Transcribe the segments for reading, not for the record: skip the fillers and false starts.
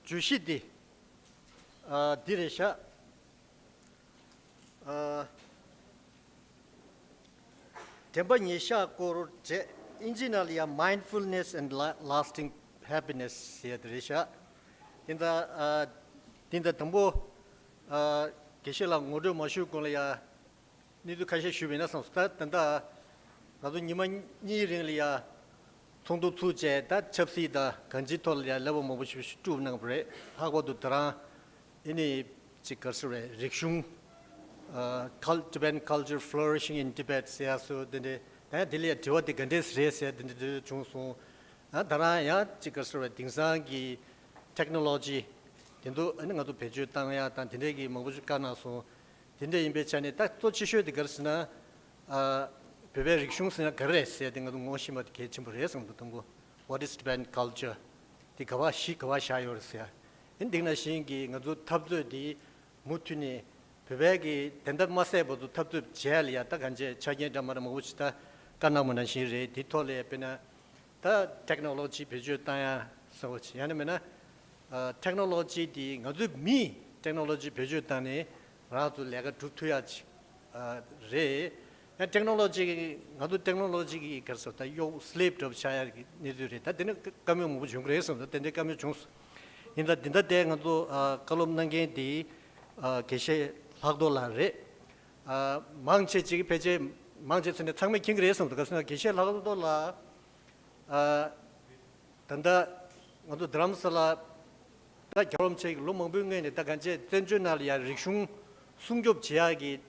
Geshe di diresha temba nyesha kor je inginalia mindfulness and lasting happiness here diresha in the tambo Geshe la ngodo mashu kolya nidu kashe shubina samsta tanda nadu niman ni ringlia 송도 투제 다 접시다 간지톨이야 레버 뭐부시 쭈는 거래 하고도 들아 이니 지커스레 릭슝 Tibetan culture flourishing in Tibet so the delay to the Gandes race the Chungsu Daraya 지커스레 딩상기 technology 된도 아는 것도 배주 땅이야 단 된대기 뭐부시 까나서 된대 임베찬에 딱또 지셔야 되거스나 Pepe Rikshungsina Kares, I think Moshima Ketchimburesum, what is Tibetan culture? The Kawashi Kawashayorsia. Indina Shingi, Nadu Tabdu di Mutuni, Pevegi, Tenda Masebo to Tabdu Jelia, Takanje, Chagin Damaramuchta, Kanamuna Shire, Titole Pena, the technology Pejutaya, so Yanamena, technology, the Nadu me, technology Pejutane, Ratu Lega Tutuyach, Re. Technology, other technology, you sleep of child, that didn't come in with grace, and then they come in the day, column nange di Geshe Lhakdor, Manche Peje, Manches and the Tangme King race, because Geshe Lhakdor, Tanda, Dharamshala, that Dharamshala, Lumabung, and Takanje, Tenjunalia, Rishung, Sungjob Chiagi.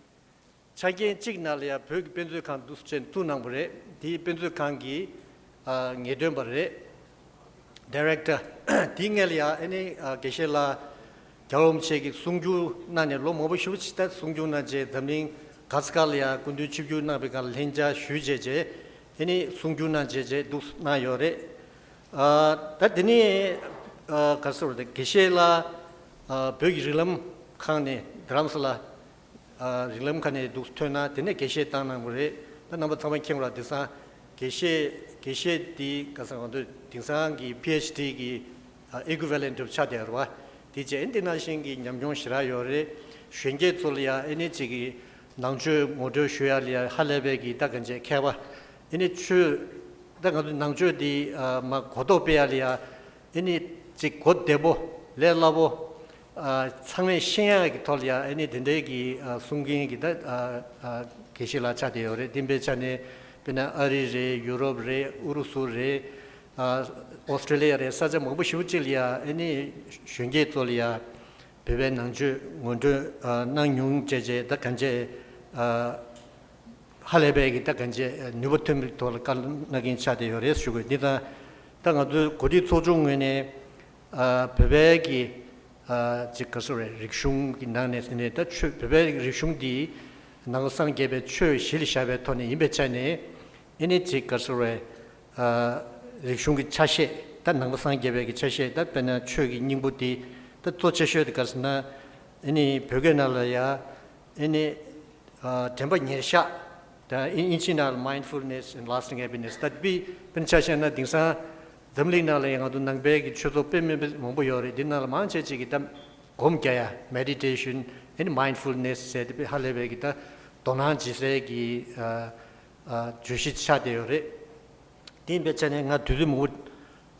자기 직날이야 벽 변조칸 두스첸 투낭브레 디 변조칸기 녜덤버레 다이렉터 딩엘이야 아니 게실라 경험체기 숭주나네 로모부시우치다 숭주나제 담링 가스칼이야 군두치규나베가 렌자 슈제제 아니 숭주나제제 두스나요레 다드니 가서르데 게실라 벽이 릴럼 칸네 드람슬라 rilem dustona tene Geshe tana mure ta number 3 kemra disa Geshe di kasangdo dingsangi PhD gi equivalent of chaderwa dije international gi nyamjong shirayore shenge tsolya ene chigi nangju modo shuyalia halebe gi takanje khewa ene chu dangado nangju di ma godobealia ene chi goddebo lelabo 상회 신야기 돌이야 아니 된대기 숨기기다 계실라 차대요레 딘베찬에 비나 아리레 유럽레 우루스레 오스트레일리아레 사자 뭐부 쉬우질이야 아니 쉔게 돌이야 베베 낭주 먼저 낭용 제제 다 간제 할레베기 다 간제 뉴버텀 돌 깔나긴 차대요레 쉬고 니다 당아도 고디 소중원에 베베기 지커스레 릭슝 기나네스네 다 베베 릭슝디 나고산 게베 추 실샤베 토니 임베차네 이니 지커스레 릭슝기 차셰 다 나고산 게베기 차셰 다 베나 추기 닝부디 다 토체셔드 가스나 이니 벽에 날라야 이니 템버 녀샤 다 인치날 mindfulness and lasting happiness that be 벤차샤나 딩사 담리나래 양아도 낭베기 추도 빼면 뭐보여리 디날 만체지기다 곰겨야 meditation and mindfulness said be 할레베기다 도난지세기 주시차되어레 딘베찬에 nga 두두무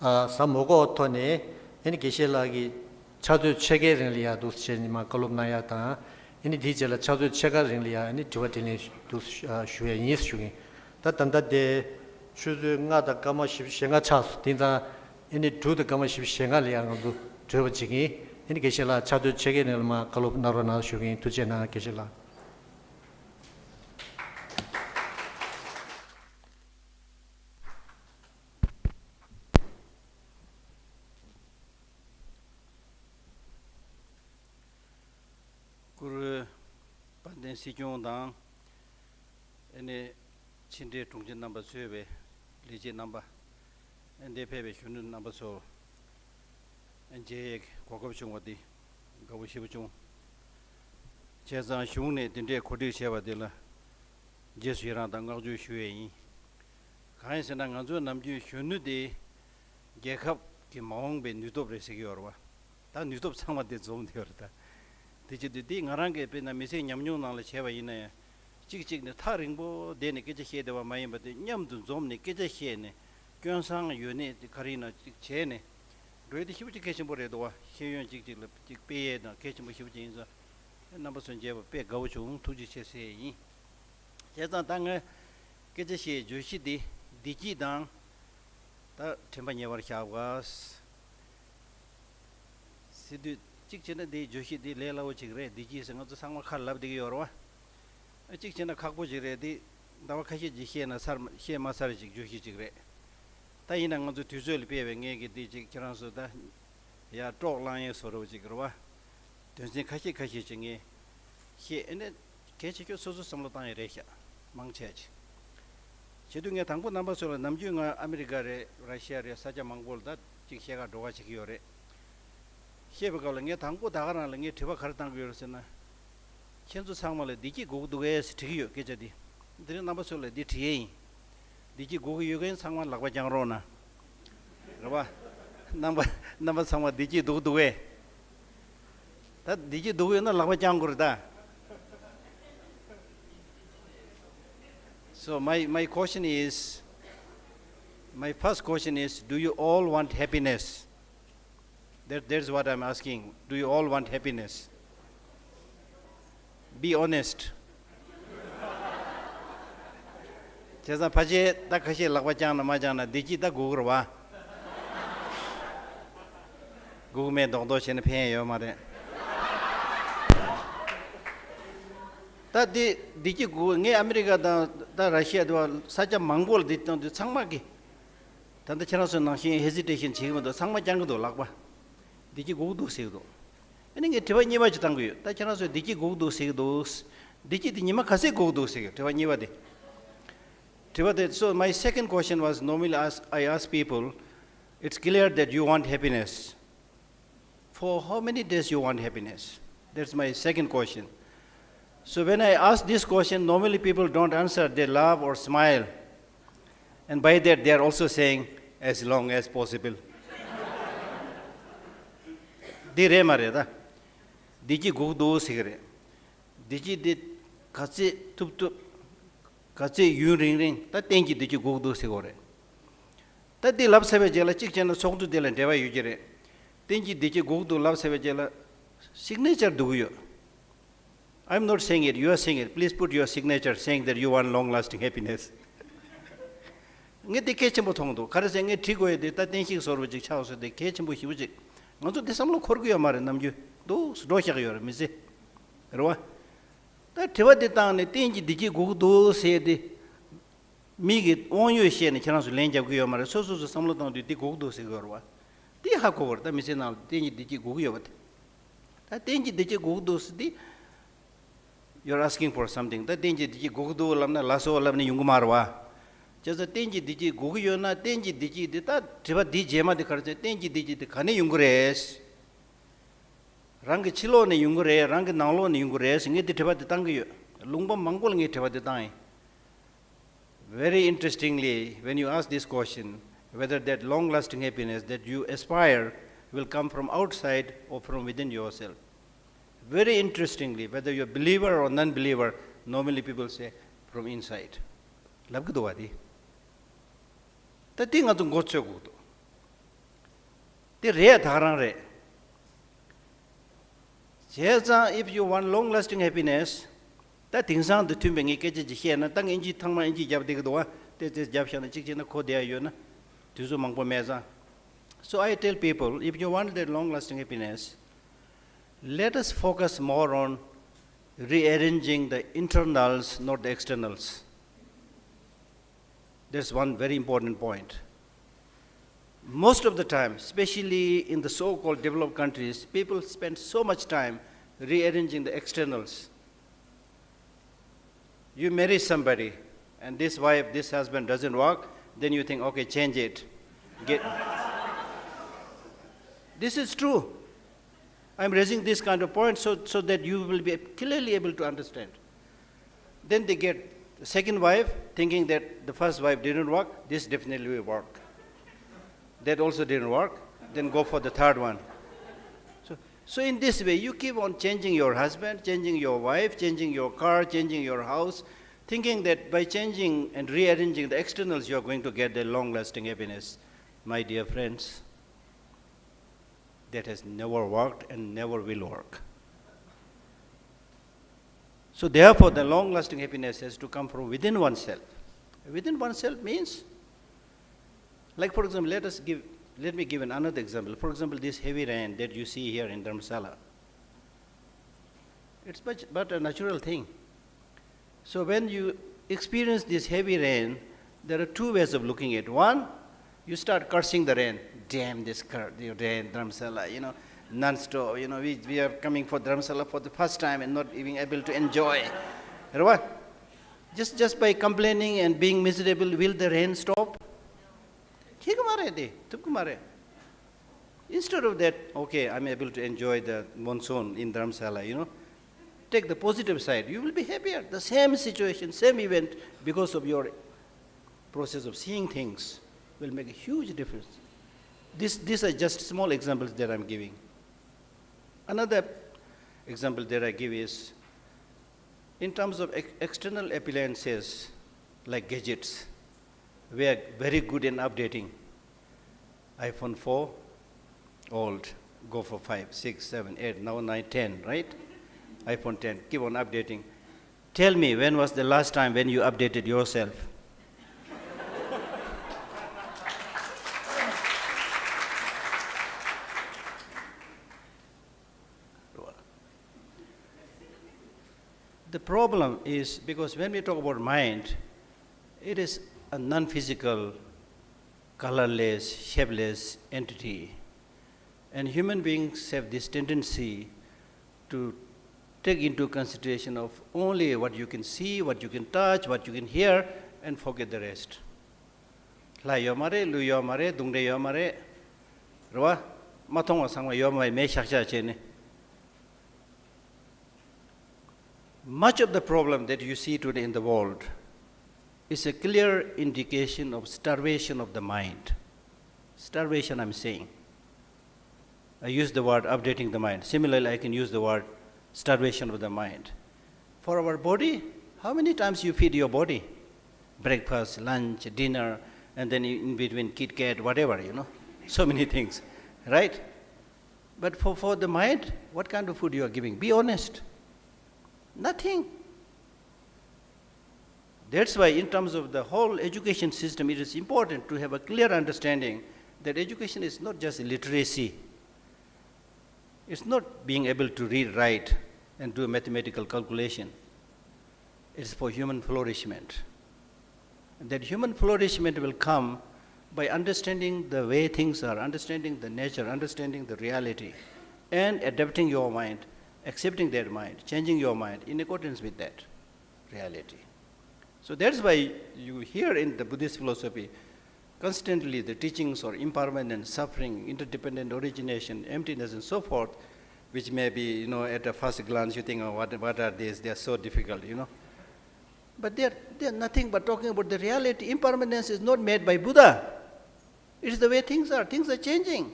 사모고 토네 이 게실라기 차도 체계를이야 두스체니마 콜롬나야다 이 디젤라 차도 체계를이야 이 두와티니 두스 슈에니스슈기 다단다데 추즈 나다 까마십 생가 차스 딘다 이니 두드 까마십 생가리야도 저버지기 이니 게실라 차도 체계를마 콜롬나로나 슈기 두제나 게실라 그 반대 시종당 에네 친대 중진 넘버 수업에 리제 넘버 엔데페베 휴는 넘버서 엔제 고급 중어디 가보시부 중 제자 흉내 딘데 코디 셔바들라 제수이랑 당가주 휴에이 가인스나 간주 남주 휴누디 개컵 기 마홍베 뉴도브레 세기어와 다 뉴톱 상마데 좀 되었다. 디지디 ngarange pe na mise nyamnyo nang la cheba ine chik ne tharingbo de ne keje he de wa mai ba de nyamdu zom ne keje he ne kyonsang yu ne karina che ne ro de hibu ke chimbo re do wa he yon chik la chik pe ye na ke chimbo hibu jin za number son je ba pe ga chung tu ji che se yi je zang dang keje he ju shi di ji dang ta temba nye war kya wa sidu 직전에 대 조시디 레라고 지그래 디지스가 저 상마 칼랍디 요러와 직전에 갖고 지래디 나와 같이 지시에나 살 시에마살 지 조시 지그래 다이나 가서 뒤절 배뱅에게 디지 그런서다 야 쪽랑에 서로 지그러와 된신 같이 정해 시에네 개치교 소소 섬로 땅에 레샤 망쳐야지 제동에 당부 남바서 남중아 아메리카레 러시아레 사자 망골다 직시가 도가 지기요래 시에버가랑에 당고 다가랑에 대바 가르당 그러잖아. 현주 상말에 디기 고도에 스티기요 계저디. 드린 남바솔에 디티에. 디기 고고 요겐 상만 락바 장로나. 그봐. 남바 상마 디기 도도에. 다 디기 도에나 락바 장고르다. So my question is, my first question is, do you all want happiness? That's what I'm asking. Do you all want happiness? Be honest. 제가 바제 딱 같이 락바장나 마장나 디지다 고그러와. 고금에 동도시는 편해요 말에. 다 디지 고게 아메리카다 다 러시아도 사자 망골 dit던 상막이. 단데 채나서 나신 헤지테이션 지금도 상마장도 락바. 디지 고도 세도 아니 대화 니마지 당고요 다 지나서 디지 고도 세도 디지 니마 가세 고도 세요 대화 니와데 so my second question was normally I ask people it's clear that you want happiness for how many days you want happiness that's my second question so when I ask this question normally people don't answer they laugh or smile and by that they are also saying as long as possible 디레 말이다. 디지 고도 시그래. 디지 디 같이 툭툭 같이 유링링 다 땡기 디지 고도 시고래. 다디 랍세베 제라 찍잖아 속도 될래 대화 유지래. 땡기 디지 고도 랍세베 제라 signature 두고요. I'm not saying it, you are saying it. Please put your signature saying that you want long lasting happiness. nge de keche mo thongdo 가르세 nge 티고에 데 땡기 서로지 차오서 데 keche mo 히우지. 먼저 대삼로 코르고야 말은 남주 도 스로샤가요 미세 그러와 다 대화됐다네 땡지 디지 고도 세데 미게 온유시에는 지나서 렌자고요 말은 소소소 삼로도 디 고도 세거와 디 하고 버다 미세나 땡지 디지 고고요 버다 다 땡지 디지 고도 스디 you're asking for something 다 땡지 디지 고도 람나 라소 람네 용구마르와 저서 땡지 디지 고기요나 땡지 디지 디다 제바 디 제마데 가르제 땡지 디지 디 가네 용그레스 랑게 칠로네 용그레 랑게 나로네 용그레스 잉게 디바데 당기요 룽범 망골게 디바데 다이 very interestingly when you ask this question whether that long lasting happiness that you aspire will come from outside or from within yourself very interestingly whether you're a believer or non believer normally people say from inside labgdo wadi the thing atu gochogudo the re dharang if you want long lasting happiness that things on the tumbing keje ji na tang inji thangma inji jab de do te jab shana chik china ko de yo na tuzu mangpo meza so I tell people if you want that long lasting happiness let us focus more on rearranging the internals not the externals. That's one very important point. Most of the time, especially in the so-called developed countries, people spend so much time rearranging the externals. You marry somebody, and this wife, this husband doesn't work, then you think, okay, change it. This is true. I'm raising this kind of point so that you will be clearly able to understand. Then they get the second wife, thinking that the first wife didn't work, this definitely will work. That also didn't work, then go for the third one. So in this way, you keep on changing your husband, changing your wife, changing your car, changing your house, thinking that by changing and rearranging the externals, you are going to get the long-lasting happiness. My dear friends, that has never worked and never will work. So therefore, the long-lasting happiness has to come from within oneself. Within oneself means, like for example, let me give another example. For example, this heavy rain that you see here in Dharamshala. It's but a natural thing. So when you experience this heavy rain, there are two ways of looking at it. One, you start cursing the rain. Damn this rain, Dharamshala, non-stop. We are coming for Dharamshala for the first time and not even able to enjoy. You know what? Just by complaining and being miserable, will the rain stop? Instead of that, okay, I'm able to enjoy the monsoon in Dharamshala, take the positive side. You will be happier. The same situation, same event, because of your process of seeing things, will make a huge difference. These are just small examples that I'm giving. Another example that I give is, in terms of external appliances, like gadgets, we are very good in updating. iPhone 4, old, go for 5, 6, 7, 8, now 9, 10, right? iPhone 10, keep on updating. Tell me, when was the last time when you updated yourself? The problem is, because when we talk about mind, it is a non-physical, colorless, shapeless entity. And human beings have this tendency to take into consideration of only what you can see, what you can touch, what you can hear, and forget the rest. La yomare, lu yomare, dungde yomare, rwa, matonga sangwa yomare me shakcha chene. Much of the problem that you see today in the world is a clear indication of starvation of the mind. Starvation, I'm saying. I use the word updating the mind. Similarly, I can use the word starvation of the mind. For our body, how many times you feed your body? Breakfast, lunch, dinner, and then in between Kit Kat, whatever, so many things, right? But for the mind, what kind of food you are giving? Be honest. Nothing. That's why in terms of the whole education system, it is important to have a clear understanding that education is not just literacy. It's not being able to read, write, and do a mathematical calculation. It's for human flourishment. And that human flourishment will come by understanding the way things are, understanding the nature, understanding the reality, and adapting your mind, accepting that mind, changing your mind in accordance with that reality. So that's why you hear in the Buddhist philosophy constantly the teachings or impermanence, suffering, interdependent origination, emptiness, and so forth, which may be, at a first glance you think, oh, what are these? They are so difficult, But they are nothing but talking about the reality. Impermanence is not made by Buddha. It is the way things are. Things are changing.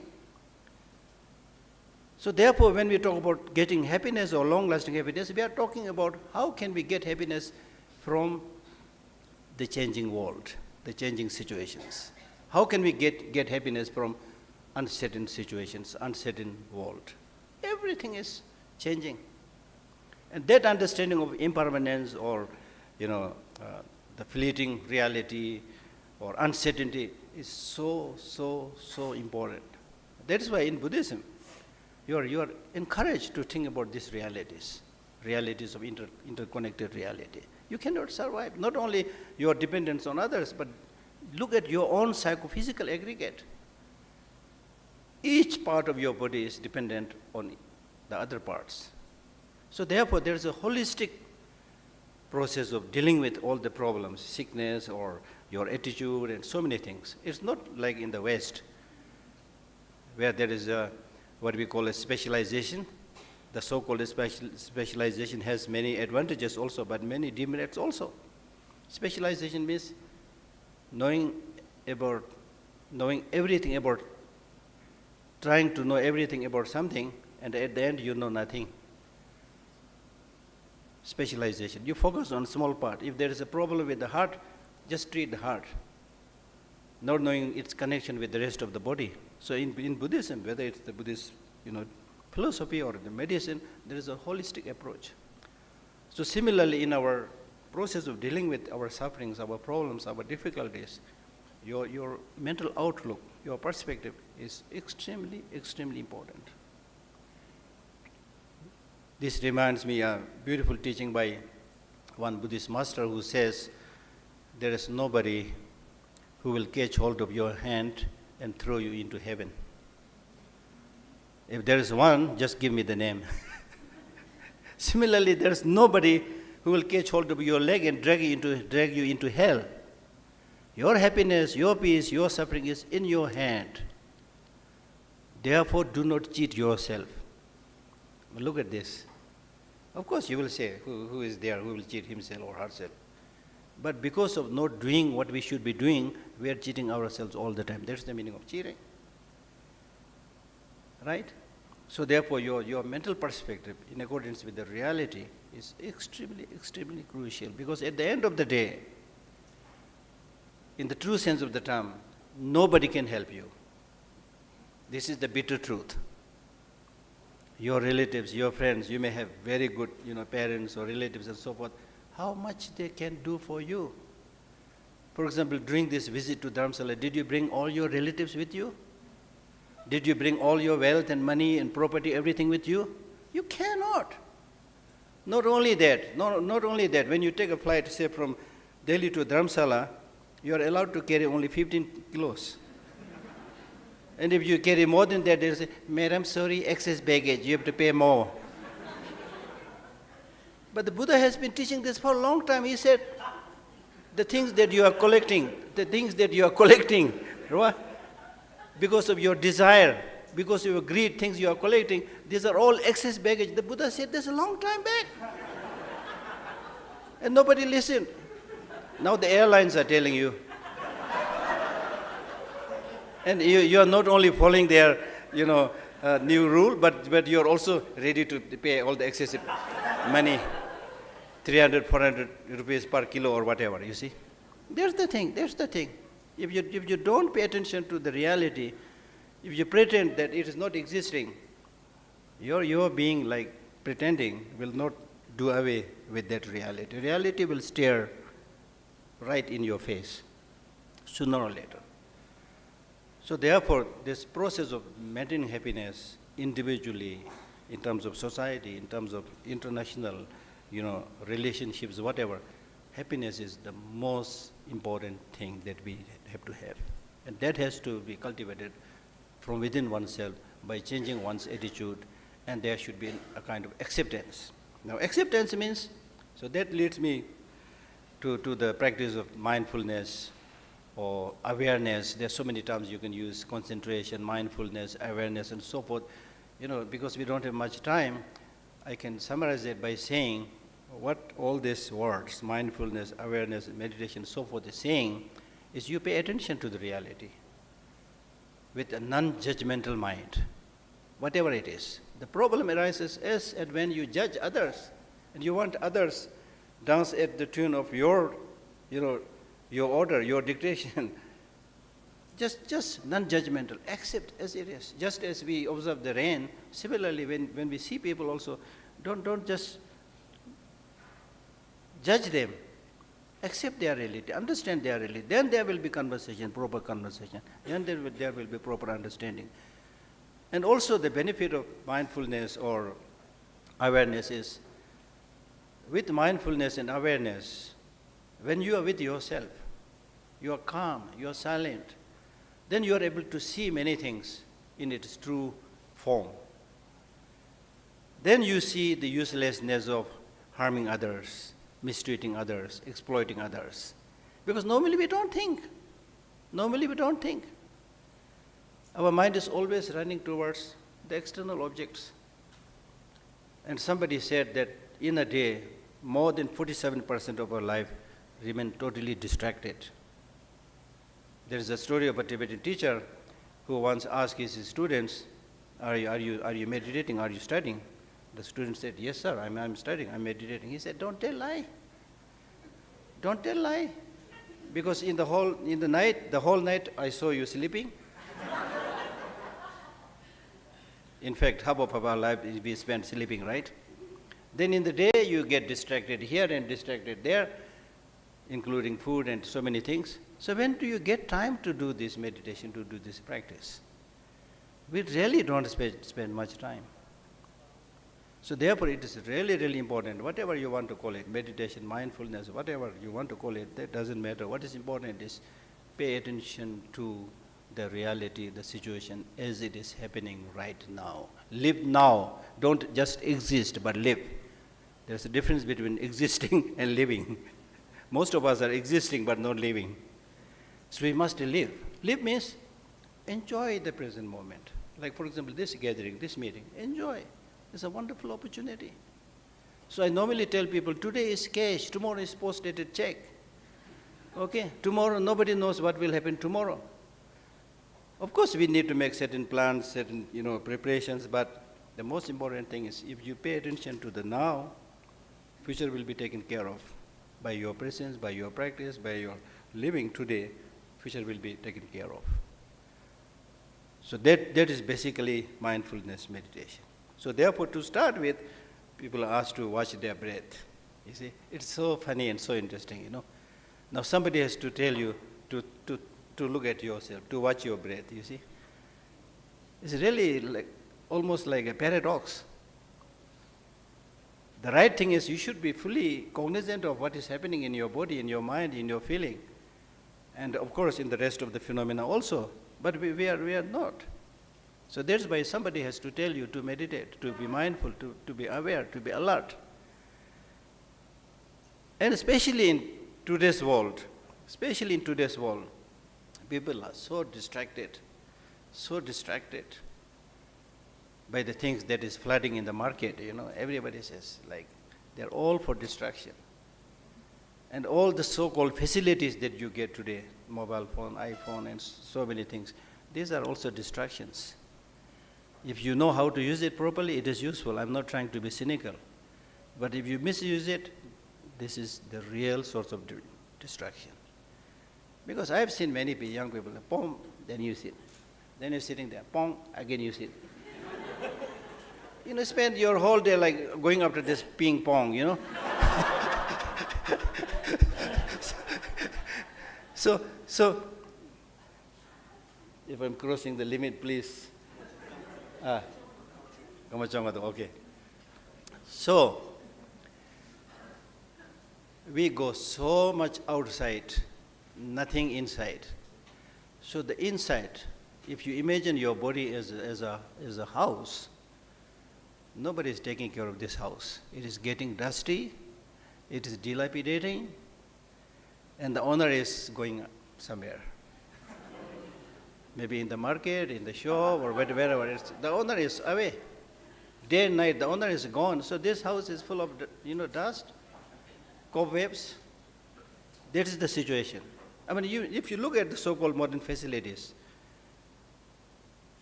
So therefore, when we talk about getting happiness or long-lasting happiness, we are talking about how can we get happiness from the changing world, the changing situations. How can we get happiness from uncertain situations, uncertain world? Everything is changing. And that understanding of impermanence or, the fleeting reality or uncertainty is so important. That is why in Buddhism, you are encouraged to think about these realities of interconnected reality. You cannot survive. Not only your dependence on others, but look at your own psychophysical aggregate. Each part of your body is dependent on the other parts. So therefore, there is a holistic process of dealing with all the problems, sickness or your attitude and so many things. It's not like in the West, where there is what we call a specialization. The so-called specialization has many advantages also, but many demerits also. Specialization means knowing everything about, trying to know everything about something and at the end you know nothing. Specialization. You focus on small part. If there is a problem with the heart, just treat the heart, not knowing its connection with the rest of the body. So in Buddhism, whether it's the Buddhist philosophy or the medicine, there is a holistic approach. So similarly, in our process of dealing with our sufferings, our problems, our difficulties, your mental outlook, your perspective is extremely, extremely important. This reminds me of a beautiful teaching by one Buddhist master who says, there is nobody who will catch hold of your hand and throw you into heaven. If there is one, just give me the name. Similarly, there is nobody who will catch hold of your leg and drag you into hell. Your happiness, your peace, your suffering is in your hand. Therefore, do not cheat yourself. Look at this. Of course, you will say, who is there who will cheat himself or herself? But because of not doing what we should be doing, we are cheating ourselves all the time. That's the meaning of cheating. Right? So therefore, your mental perspective, in accordance with the reality, is extremely, extremely crucial. Because at the end of the day, in the true sense of the term, nobody can help you. This is the bitter truth. Your relatives, your friends, you may have very good parents or relatives and so forth. How much they can do for you? For example, during this visit to Dharamshala, did you bring all your relatives with you? Did you bring all your wealth and money and property, everything with you? You cannot. Not only that, when you take a flight, say from Delhi to Dharamshala, you are allowed to carry only 15 kilos. And if you carry more than that, they say, Madam, sorry, excess baggage, you have to pay more. But the Buddha has been teaching this for a long time. He said, the things that you are collecting, right? Because of your desire, because of your greed, things you are collecting, these are all excess baggage. The Buddha said this a long time back. And nobody listened. Now the airlines are telling you. And you are not only following their, new rule, but you are also ready to pay all the excessive money, 300, 400 rupees per kilo or whatever, you see. There's the thing. If you don't pay attention to the reality, if you pretend that it is not existing, your being like pretending will not do away with that reality. Reality will stare right in your face, sooner or later. So therefore, this process of maintaining happiness individually, in terms of society, in terms of international, relationships, whatever, happiness is the most important thing that we have to have. And that has to be cultivated from within oneself by changing one's attitude, and there should be a kind of acceptance. Now, acceptance means, so that leads me to the practice of mindfulness or awareness. There are so many terms you can use: concentration, mindfulness, awareness, and so forth. Because we don't have much time, I can summarize it by saying what all these words, mindfulness, awareness, meditation, so forth, is saying is you pay attention to the reality with a non-judgmental mind, whatever it is. The problem arises as and when you judge others, and you want others dance at the tune of your order, your dictation. Just non-judgmental, accept as it is. Just as we observe the rain, similarly when we see people also, don't just judge them. Accept their reality, understand their reality. Then there will be conversation, proper conversation. Then there will be proper understanding. And also the benefit of mindfulness or awareness is, with mindfulness and awareness, when you are with yourself, you are calm, you are silent, then you are able to see many things in its true form. Then you see the uselessness of harming others, mistreating others, exploiting others. Because normally we don't think. Our mind is always running towards the external objects. And somebody said that in a day, more than 47% of our life remain totally distracted. There is a story of a Tibetan teacher who once asked his students, Are you meditating? Are you studying? The student said, yes, sir, I'm studying, I'm meditating. He said, don't tell lie. Don't tell lie. Because in the whole night, I saw you sleeping. In fact, half of our life we spend sleeping, right? Then in the day, you get distracted here and distracted there, including food and so many things. So when do you get time to do this meditation, to do this practice? We really don't spend much time. So therefore, it is really, really important, whatever you want to call it, meditation, mindfulness, whatever you want to call it, that doesn't matter. What is important is pay attention to the reality, the situation as it is happening right now. Live now. Don't just exist, but live. There's a difference between existing and living. Most of us are existing, but not living. So we must live. Live means enjoy the present moment. Like, for example, this gathering, this meeting, enjoy. It's a wonderful opportunity. So I normally tell people, today is cash, tomorrow is post-dated check. Okay, tomorrow, nobody knows what will happen tomorrow. Of course, we need to make certain plans, certain preparations, but the most important thing is if you pay attention to the now, future will be taken care of by your presence, by your practice, by your living today, future will be taken care of. So that is basically mindfulness meditation. So therefore, to start with, people are asked to watch their breath. You see, it's so funny and so interesting, Now somebody has to tell you to look at yourself, to watch your breath, you see. It's really almost like a paradox. The right thing is you should be fully cognizant of what is happening in your body, in your mind, in your feeling, and of course in the rest of the phenomena also, but we are not. So that's why somebody has to tell you to meditate, to be mindful, to be aware, to be alert. And especially in today's world, people are so distracted by the things that is flooding in the market, Everybody says, they're all for distraction. And all the so-called facilities that you get today, mobile phone, iPhone, and so many things, these are also distractions. If you know how to use it properly, it is useful. I'm not trying to be cynical. But if you misuse it, this is the real source of distraction. Because I've seen many young people, pong, then you sit. Then you're sitting there, pong, again you sit. Spend your whole day going after this ping pong, So, if I'm crossing the limit, please. Okay. So, we go so much outside, nothing inside. So the inside, if you imagine your body as a house, nobody is taking care of this house. It is getting dusty, it is dilapidating, and the owner is going somewhere. Maybe in the market, in the shop, or wherever. The owner is away. Day and night, the owner is gone. So this house is full of, dust, cobwebs. That is the situation. If you look at the so-called modern facilities,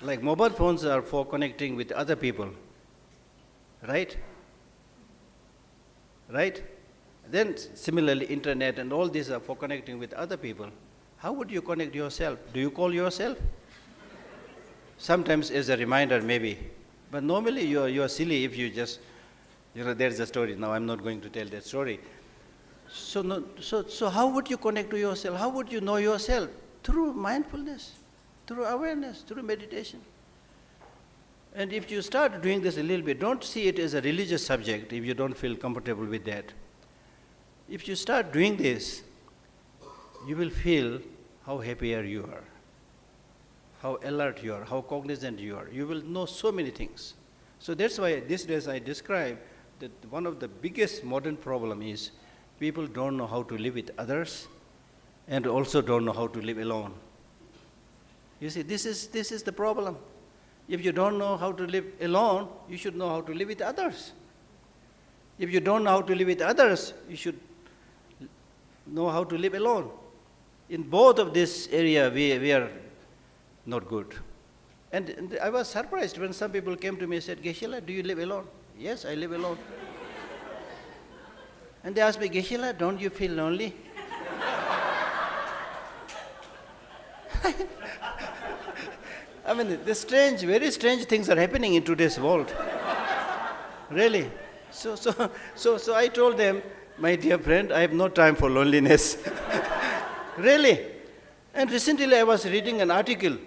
like mobile phones are for connecting with other people, right? Then similarly, internet and all these are for connecting with other people. How would you connect yourself? Do you call yourself? Sometimes as a reminder, maybe. But normally you are silly if you just, there's a story. Now I'm not going to tell that story. So how would you connect to yourself? How would you know yourself? Through mindfulness, through awareness, through meditation. And if you start doing this a little bit, don't see it as a religious subject if you don't feel comfortable with that. If you start doing this, you will feel how happier you are, how alert you are, how cognizant you are. You will know so many things. So that's why these days I describe that one of the biggest modern problem is people don't know how to live with others and also don't know how to live alone. You see, this is the problem. If you don't know how to live alone, you should know how to live with others. If you don't know how to live with others, you should know how to live alone. In both of this area, we are not good. And I was surprised when some people came to me and said, Geshe, do you live alone? Yes, I live alone. And they asked me, Geshe, don't you feel lonely? I mean, the very strange things are happening in today's world. Really. So I told them, my dear friend, I have no time for loneliness. Really. And recently I was reading an article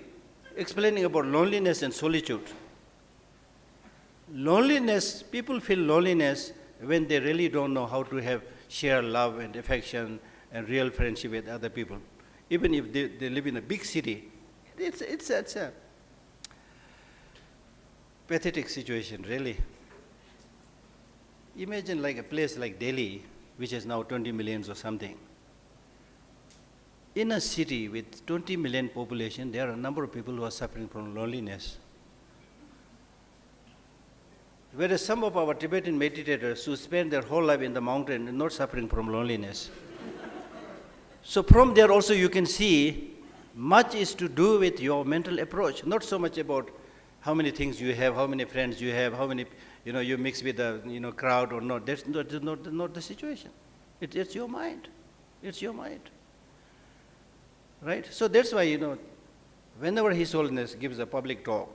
explaining about loneliness and solitude. Loneliness, people feel loneliness when they really don't know how to share love and affection and real friendship with other people. Even if they live in a big city, it's a pathetic situation, really. Imagine like a place like Delhi, which is now 20 million or something. In a city with 20 million population, there are a number of people who are suffering from loneliness. Whereas some of our Tibetan meditators who spend their whole life in the mountain are not suffering from loneliness. So from there also you can see much is to do with your mental approach, not so much about how many things you have, how many friends you have, how many, you mix with the, crowd or not. That's not the situation. It's your mind. It's your mind. Right? So that's why, whenever His Holiness gives a public talk,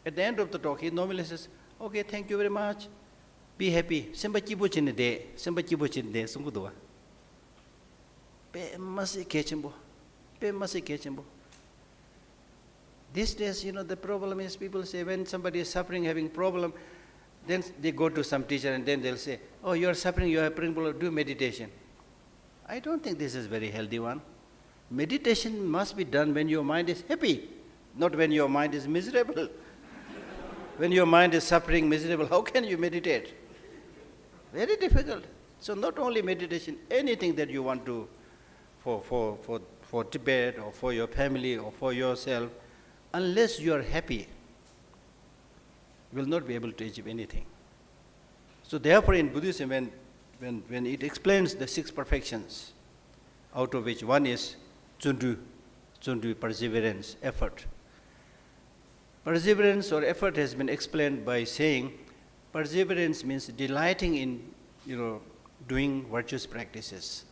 at the end of the talk, he normally says, okay, thank you very much. Be happy. Simba chibu chini de, sungudua. Pe masi kechimbo. These days, the problem is people say when somebody is suffering, having problem, then they go to some teacher and then they'll say, oh, you are suffering, you are problem, do meditation. I don't think this is a very healthy one. Meditation must be done when your mind is happy, not when your mind is miserable. When your mind is suffering, miserable, how can you meditate? Very difficult. So not only meditation, anything that you want to, for Tibet or for your family or for yourself, unless you are happy, you will not be able to achieve anything. So therefore in Buddhism, when it explains the 6 perfections, out of which one is Chundu, perseverance, effort. Perseverance or effort has been explained by saying perseverance means delighting in, doing virtuous practices,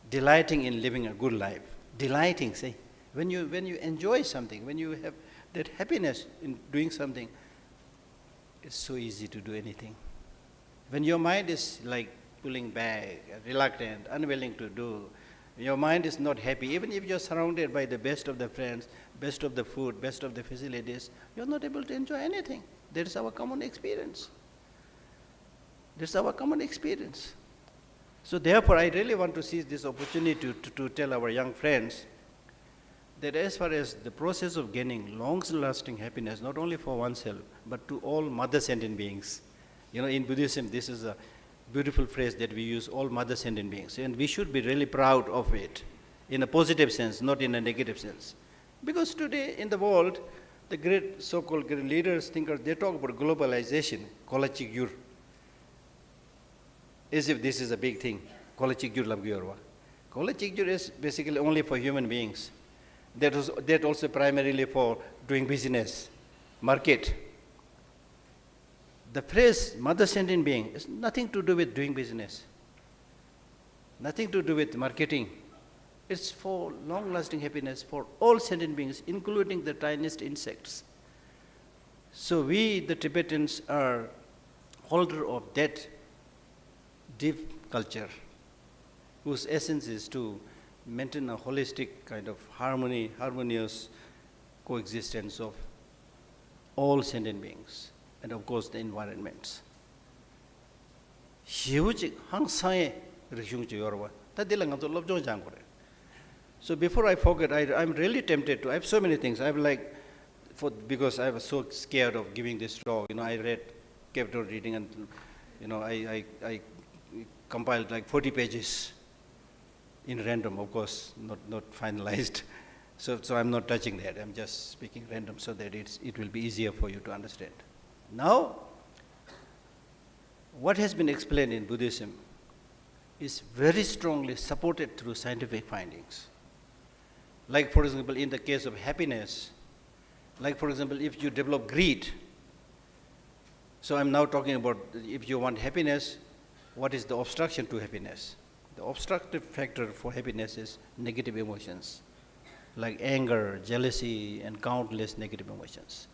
delighting in living a good life. Delighting, say, when you enjoy something, when you have that happiness in doing something, it's so easy to do anything. When your mind is like pulling back, reluctant, unwilling to do, your mind is not happy, even if you're surrounded by the best of the friends, best of the food, best of the facilities, you're not able to enjoy anything. That is our common experience. That's our common experience. So therefore, I really want to seize this opportunity to tell our young friends that as far as the process of gaining long-lasting happiness, not only for oneself, but to all mother sentient beings. In Buddhism, this is a beautiful phrase that we use, all mother sentient beings. And we should be really proud of it, in a positive sense, not in a negative sense. Because today in the world, the great so-called great leaders, thinkers, they talk about globalization, kolachigyur, as if this is a big thing. Kolachigyur labgyorwa. Kolachigyur is basically only for human beings. That also primarily for doing business, market. The phrase mother sentient being is nothing to do with doing business, nothing to do with marketing. It's for long-lasting happiness for all sentient beings, including the tiniest insects. So we, the Tibetans, are holder of that deep culture, whose essence is to maintain a holistic kind of harmonious coexistence of all sentient beings, and of course the environments. So before I forget, I'm really tempted to, I have so many things. Because I was so scared of giving this talk, I kept on reading and, I compiled like 40 pages in random, of course, not finalized. So I'm not touching that, I'm just speaking random so that it will be easier for you to understand. Now, what has been explained in Buddhism is very strongly supported through scientific findings. Like, for example, in the case of happiness, Like for example, if you develop greed, so I'm now talking about if you want happiness, what is the obstruction to happiness? The obstructive factor for happiness is negative emotions, like anger, jealousy, and countless negative emotions.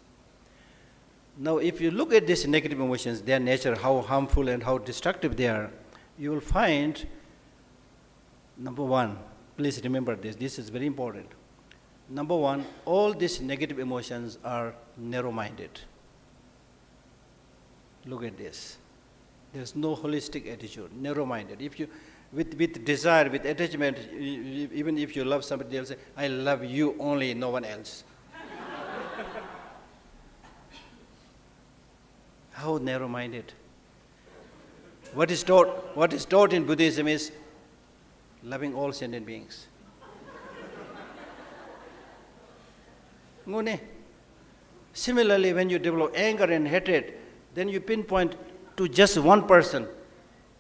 Now, if you look at these negative emotions, their nature, how harmful and how destructive they are, you will find, number one, please remember this, this is very important. Number one, all these negative emotions are narrow-minded. Look at this. There's no holistic attitude, narrow-minded. If you, with desire, with attachment, even if you love somebody, they'll say, I love you only, no one else. How narrow-minded. What is taught in Buddhism is loving all sentient beings. Similarly, when you develop anger and hatred, then you pinpoint to just one person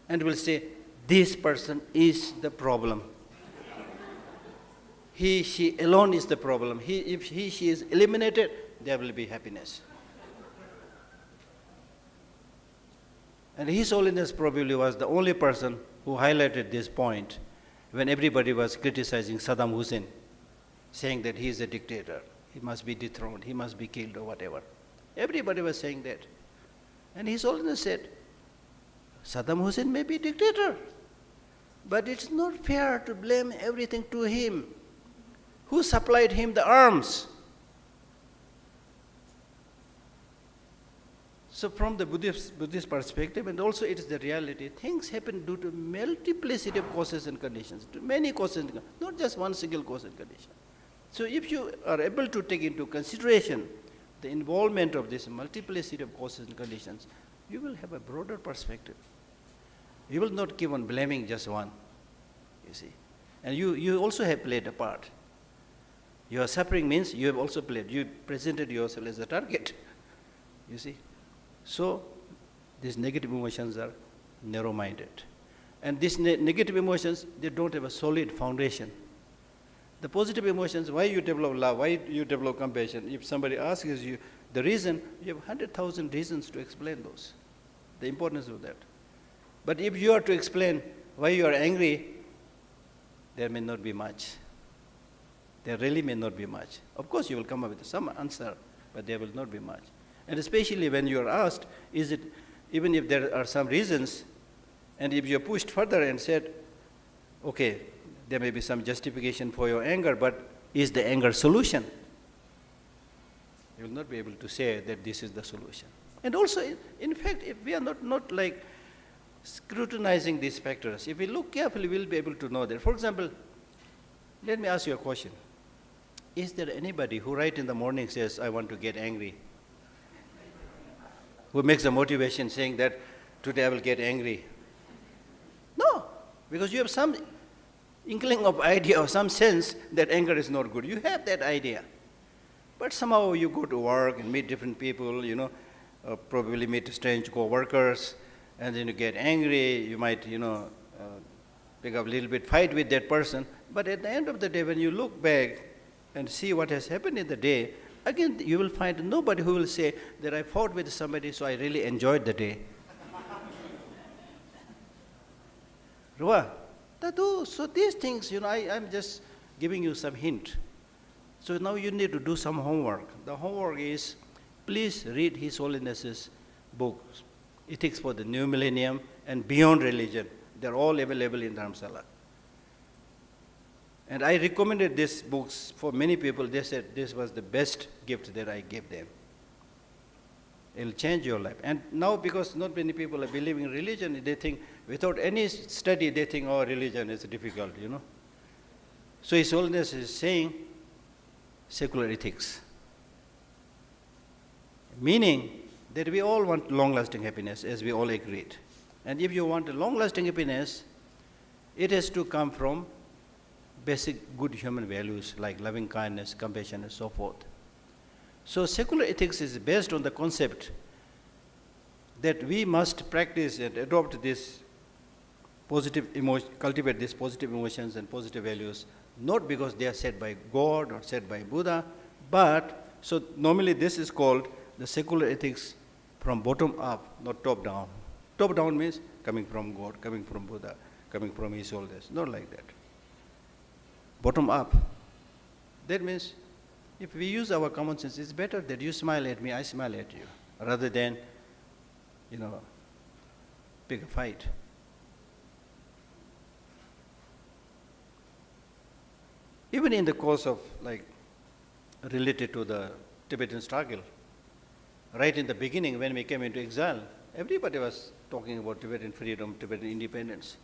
and will say, this person is the problem. He, she alone is the problem. If he, she is eliminated, there will be happiness. And His Holiness probably was the only person who highlighted this point when everybody was criticizing Saddam Hussein, saying that he is a dictator, he must be dethroned, he must be killed or whatever. Everybody was saying that. And His Holiness said, Saddam Hussein may be a dictator, but it's not fair to blame everything to him. Who supplied him the arms? So from the Buddhist perspective, and also it is the reality, things happen due to multiplicity of causes and conditions, to many causes, not just one single cause and condition. So if you are able to take into consideration the involvement of this multiplicity of causes and conditions, you will have a broader perspective. You will not keep on blaming just one, you see. And you also have played a part. Your suffering means you have also played. You presented yourself as a target, you see. So these negative emotions are narrow-minded. And these negative emotions, they don't have a solid foundation. The positive emotions, why you develop love, why you develop compassion, if somebody asks you the reason, you have 100,000 reasons to explain those, the importance of that. But if you are to explain why you are angry, there may not be much. There really may not be much. Of course, you will come up with some answer, but there will not be much. And especially when you are asked, is it, even if there are some reasons, and if you are pushed further and said, okay, there may be some justification for your anger, but is the anger solution? You will not be able to say that this is the solution. And also, in fact, if we are not like scrutinizing these factors, if we look carefully, we will be able to know that. For example, let me ask you a question. Is there anybody who right in the morning says, I want to get angry? Who makes a motivation saying that today I will get angry? No, because you have some inkling of idea or some sense that anger is not good. You have that idea. But somehow you go to work and meet different people, you know, probably meet strange co-workers, and then you get angry, you might, pick up a little bit fight with that person. But at the end of the day, when you look back and see what has happened in the day, again, you will find nobody who will say that I fought with somebody, so I really enjoyed the day. So these things, I'm just giving you some hint. So now you need to do some homework. The homework is, please read His Holiness's books, Ethics for the New Millennium and Beyond Religion. They're all available in Dharamshala. And I recommended these books for many people. They said this was the best gift that I gave them. It will change your life. And now, because not many people are believing in religion, they think, without any study, they think, oh, religion is difficult, So His Holiness is saying secular ethics. Meaning that we all want long-lasting happiness, as we all agreed. And if you want a long-lasting happiness, it has to come from basic good human values like loving kindness, compassion, and so forth. So secular ethics is based on the concept that we must practice and adopt this positive emotion, cultivate these positive emotions and positive values, not because they are said by God or said by Buddha, but So normally this is called the secular ethics from bottom up, not top down. Top down means coming from God, coming from Buddha, coming from His Holiness. Not like that. Bottom up. That means if we use our common sense, it's better that you smile at me, I smile at you, rather than, pick a fight. Even in the course of, related to the Tibetan struggle, right in the beginning when we came into exile, everybody was talking about Tibetan freedom, Tibetan independence.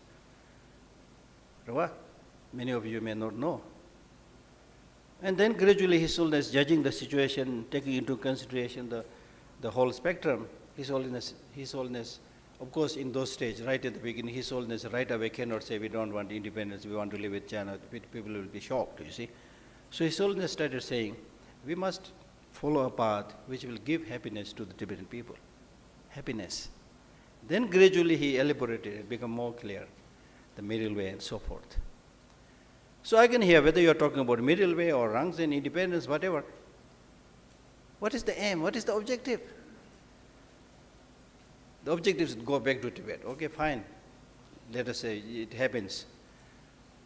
Many of you may not know. And then gradually His Holiness, judging the situation, taking into consideration the whole spectrum, His Holiness, of course, in those stages, right at the beginning, His Holiness right away cannot say we don't want independence, we want to live with China. People will be shocked, you see. So His Holiness started saying, we must follow a path which will give happiness to the Tibetan people. Happiness. Then gradually He elaborated, it became more clear, the middle way and so forth. So I can hear whether you are talking about middle way or ranks and independence, whatever. What is the aim? What is the objective? The objective is to go back to Tibet. Okay, fine. Let us say it happens.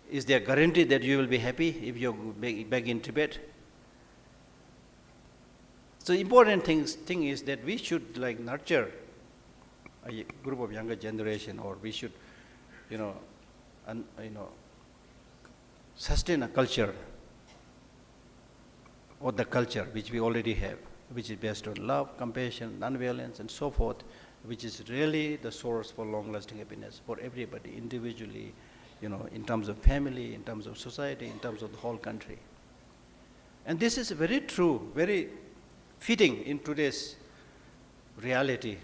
Is there a guarantee that you will be happy if you are back in Tibet? So the important thing is that we should nurture a group of younger generation, or we should, sustain a culture, or the culture which we already have, which is based on love, compassion, non-violence, and so forth, which is really the source for long-lasting happiness for everybody, individually, in terms of family, in terms of society, in terms of the whole country. And this is very true, very fitting in today's reality.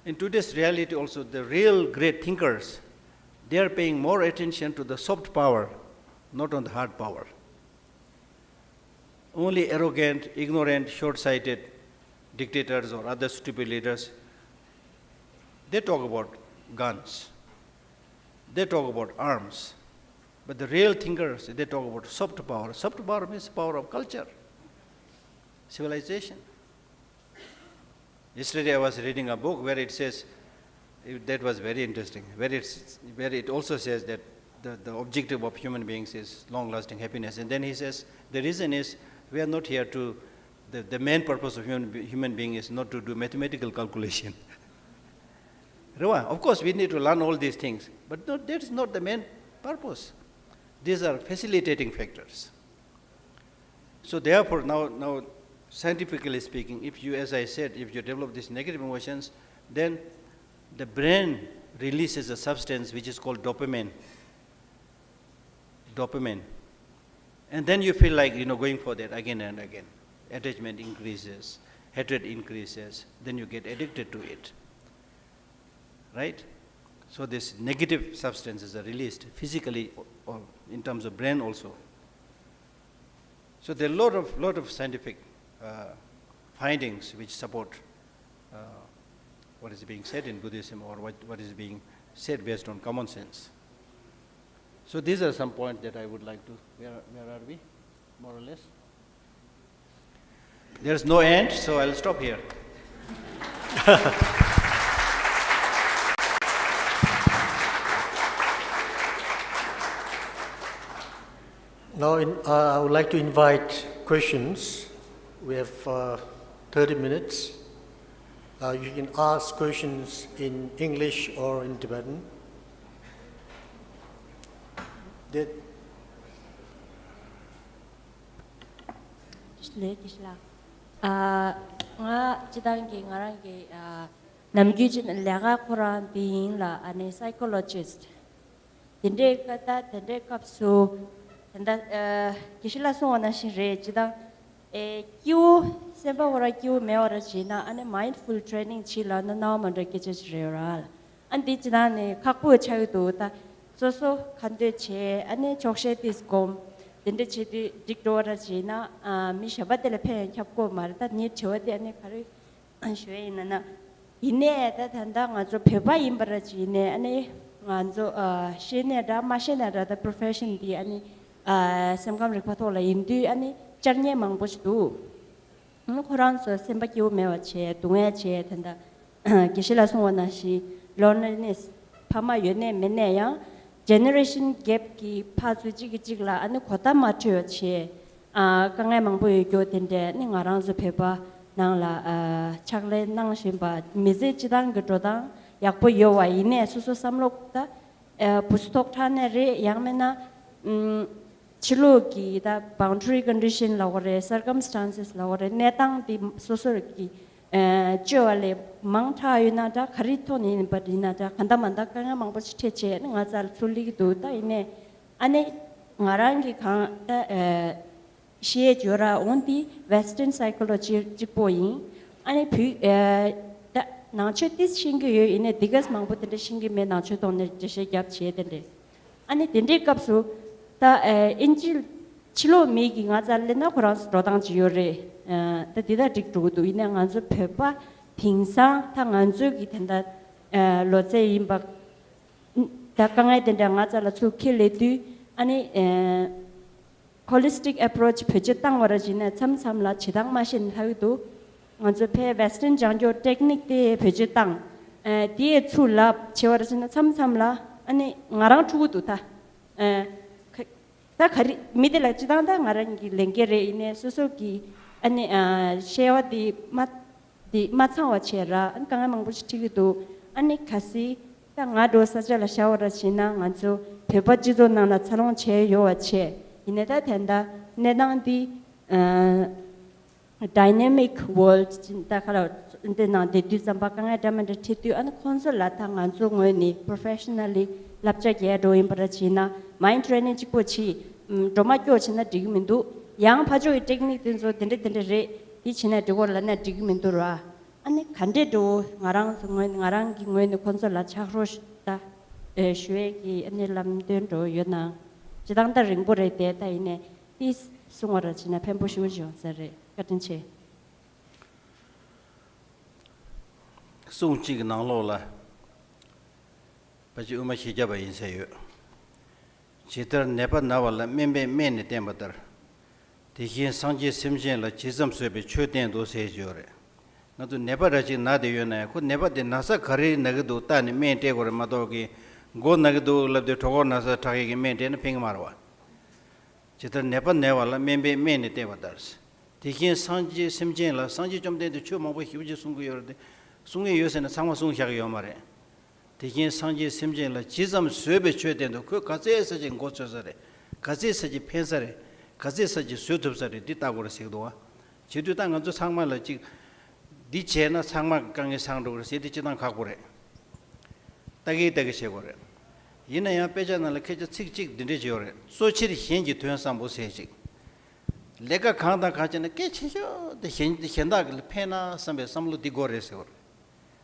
In today's reality also, the real great thinkers, they are paying more attention to the soft power, not on the hard power. Only arrogant, ignorant, short-sighted dictators or other stupid leaders, they talk about guns, they talk about arms, but the real thinkers, they talk about soft power. Soft power means power of culture, civilization. Yesterday I was reading a book where it says, that was very interesting, where it also says that the objective of human beings is long-lasting happiness. And then he says, the reason is we are not here to, the main purpose of human being is not to do mathematical calculation. Of course, we need to learn all these things, but no, that is not the main purpose. These are facilitating factors. So therefore, now scientifically speaking, if you, as I said, if you develop these negative emotions, then the brain releases a substance which is called dopamine. And then you feel like, going for that again and again. Attachment increases, hatred increases, then you get addicted to it. Right? So these negative substances are released physically or in terms of brain also. So there are a lot of scientific findings which support what is being said in Buddhism, or what is being said based on common sense. So these are some points that I would like to, where are we, more or less? There's no end, so I'll stop here. Now I would like to invite questions. We have 30 minutes. You can ask questions in English or in Tibetan. Nga jidang ngarang namgyujin laga Quran being la ane psychologist. Tende kata tende kapsu tenda kishila so ana shire jidang kyu semba wara kyu me wara jina ane mindful training chila na naman ra kichreral. Andi jidane kakbu chayudo ta so kande che ane chokshe diskom. Tende che dikdora jina mi shabatele pen kyapko marta ni chewade ane kare shwe na ine ta tanda ngajo pheba imbara jine ane ngajo shene da mashene da profession di ane samgam rikpato la indu ane charnye mangboch du Koranso sembakyo mewache, dungache, tanda Geshela Songwanashi, loneliness, Pama Yone Menea, generation gap ki Pazuji Jigla, and the Kota Machoche, Kangai Mambo Yo Tende, Ningaranzo Peba, Nangla, Chakle Nangshimba, Mizichidan Gadodan, Yakpo Yowa, Ine, Suso Samlokta, Pustok Tanere, Yamena, Chiloki, the boundary condition, lower circumstances, lower netang, the society, Joale, Mangta Yunata, Karitoni, Badinata, Kandamanda, Kangamambuch Teche, Nazal Tuli do Daine, Ane Narangi Kan, She Jura only Western psychology Jipoing, Ane Nacho this shingu in a diggers Mambut and the shingi me nacho on the Geshe Gap Chedende. Ane Dindi Kapsu. Ta injil chilo migi nga zalena Quran rodang jiore ta dida dikdu du ina nganzu pepa tingsa ta nganzu gi tenda loze imba ta kangai tenda nga zala chu khile du ani holistic approach pheje tang warajina cham la chidang machine thaidu nganzu pe western jangjo technique de pheje tang die chu la chewarajina cham la ani ngarang chu du ta middle chidanda ngarangi lengere ine susuki ani shewa di matsawa chera an kanga mangbuch tigido ani khasi ta ngado sajala shawara china nganzo pebajido nana chalong che yo che ineda tenda nedang di dynamic world ta kala ndena de dizamba kanga damanda titu an konsola ta nganzo ngoni professionally lapcha ge do imparachina mind training chipochi doma kyo china digmindu yang phajo technique din so dinde re di china de la na digmindu ra ani khande do ngarang gi ngoi ne konsola chakro ta shwe gi ani lam den do yona jidang da ring bore de ta ine is sungora china pembo shwe jo sare katinche sung chi nang lo la Paji Uma Hijaba in Sayo. Chitar Nepa Navala, Membe Mene Tembatar. The Hin Sanji Simjin la Chisam Sube, Chutin do say Jore. Not to Nepa Raji Nadiuna, could never the Nasa Kari Nagadu Tani, main take or Madogi, go Nagadu, love the Togo Nasa Taki, maintain Ping Marwa. Chitar Nepa Nevala, Membe Mene Tembatars. The Hin Sanji Simjin la Sanji jumped into Chuma with huge Sungu, Sungi use and Samasung Yomare. Taking Sanji Simjin la Chisam Sube Chuetendo, Kaze such in Gochazare, Kaze such a pensare, Kaze such a suitubsare, Ditagor Sigdoa, Chidutang to Sangma la Chik, Dichena Sangma Gangi Sangdo, Sidichitan Kakure, Tagi Tagisegore. Yina Pejana la Kaja Chik Dindiore, so chiri Henji to Sambo Sejik. Lega Kanda Kachana Ketcho, the Hendag, Pena, some Digores.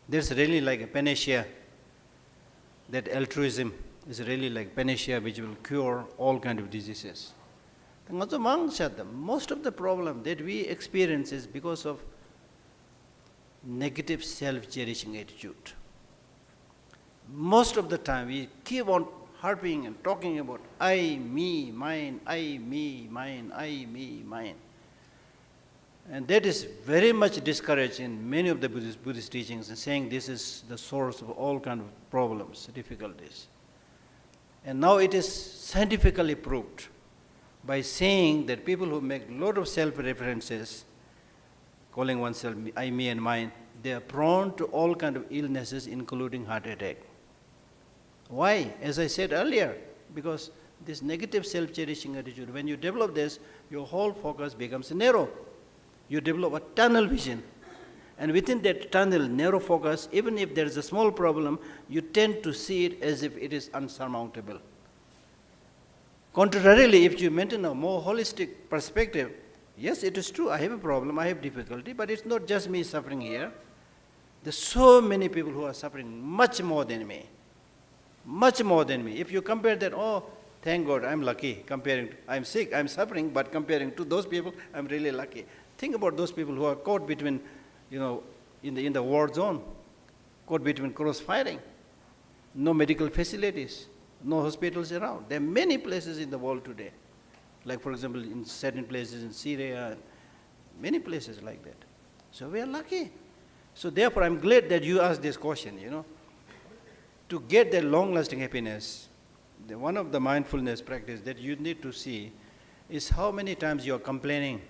There's really like a panacea. That altruism is really like panacea which will cure all kinds of diseases. Most of the problem that we experience is because of negative self-cherishing attitude. Most of the time we keep on harping and talking about I, me, mine, I, me, mine, I, me, mine. And that is very much discouraged in many of the Buddhist teachings and saying this is the source of all kinds of problems, difficulties. And now it is scientifically proved by saying that people who make a lot of self-references, calling oneself I, me, and mine, they are prone to all kinds of illnesses, including heart attack. Why? As I said earlier, because this negative self-cherishing attitude, when you develop this, your whole focus becomes narrow. You develop a tunnel vision. And within that tunnel, narrow focus, even if there is a small problem, you tend to see it as if it is unsurmountable. Contrarily, if you maintain a more holistic perspective, yes, it is true, I have a problem, I have difficulty, but it's not just me suffering here. There's so many people who are suffering much more than me. Much more than me. If you compare that, oh, thank God, I'm lucky. Comparing, I'm sick, I'm suffering, but comparing to those people, I'm really lucky. Think about those people who are caught between, in the war zone, caught between cross-firing, no medical facilities, no hospitals around. There are many places in the world today, like for example, in certain places in Syria, Many places like that. So we are lucky. So therefore, I'm glad that you asked this question, To get that long-lasting happiness, one of the mindfulness practice that you need to see is how many times you are complaining,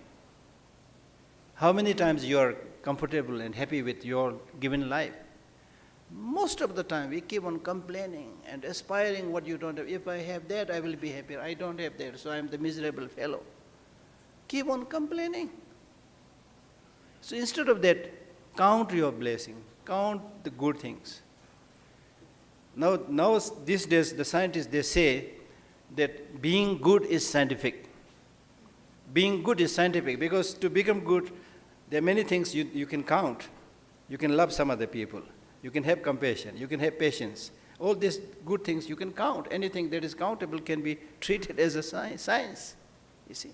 how many times you are comfortable and happy with your given life. Most of the time, we keep on complaining and aspiring what you don't have. If I have that, I will be happier. I don't have that, so I am the miserable fellow. Keep on complaining. So instead of that, count your blessing, count the good things. Now these days, the scientists, they say that being good is scientific. Being good is scientific because to become good, there are many things you can count. You can love some other people. You can have compassion. You can have patience. All these good things you can count. Anything that is countable can be treated as a science, you see.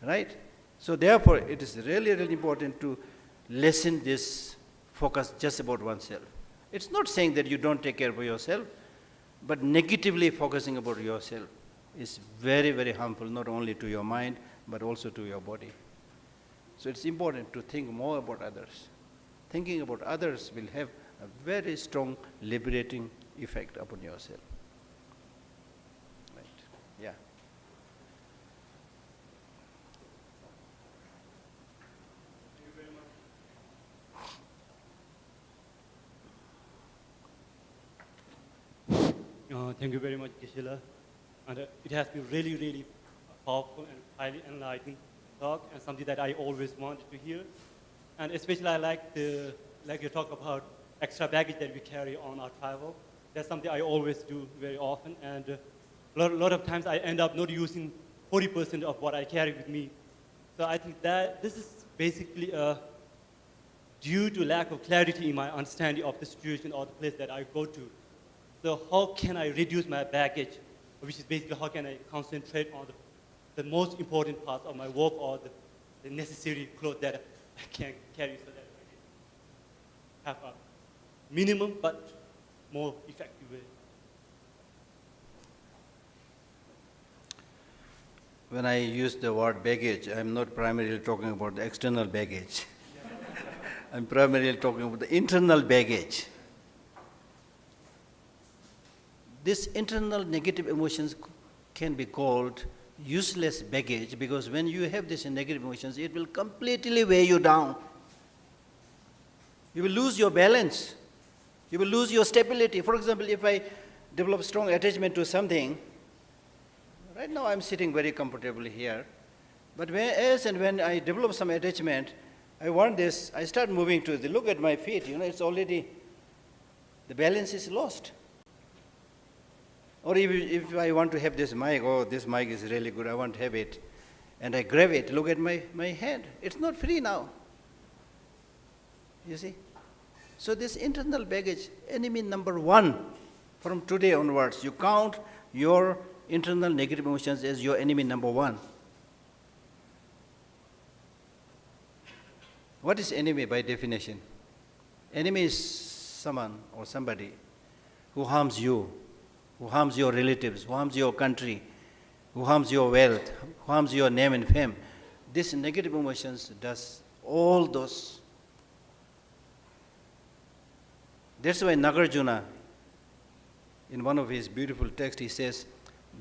Right? So therefore, it is really, really important to lessen this focus just about oneself. It's not saying that you don't take care of yourself, but negatively focusing about yourself is very, very harmful, not only to your mind, but also to your body. So it's important to think more about others. Thinking about others will have a very strong liberating effect upon yourself. Right. Yeah. Thank you very much, Geshe. And it has been really, really powerful and highly enlightening talk, and something that I always wanted to hear. And especially I like you talk about extra baggage that we carry on our travel. That's something I always do very often. And a lot of times I end up not using 40% of what I carry with me. So I think that this is basically due to lack of clarity in my understanding of the situation or the place that I go to. So how can I reduce my baggage, which is basically how can I concentrate on the most important parts of my work or the necessary clothes that I can carry so that I have a minimum but more effective way. When I use the word baggage, I'm not primarily talking about the external baggage. I'm primarily talking about the internal baggage. This internal negative emotions can be called useless baggage because when you have these negative emotions, it will completely weigh you down. You will lose your balance. You will lose your stability. For example, if I develop strong attachment to something, right now I'm sitting very comfortably here, but when I develop some attachment, I want this, I start moving to the, look at my feet, it's already, the balance is lost. Or if I want to have this mic, this mic is really good, I want to have it, and I grab it, look at my hand, it's not free now. You see? So this internal baggage, enemy number one, from today onwards, you count your internal negative emotions as your enemy number one. What is enemy by definition? Enemy is someone or somebody who harms you, who harms your relatives, who harms your country, who harms your wealth, who harms your name and fame. This negative emotions does all those. That's why Nagarjuna, in one of his beautiful texts, he says,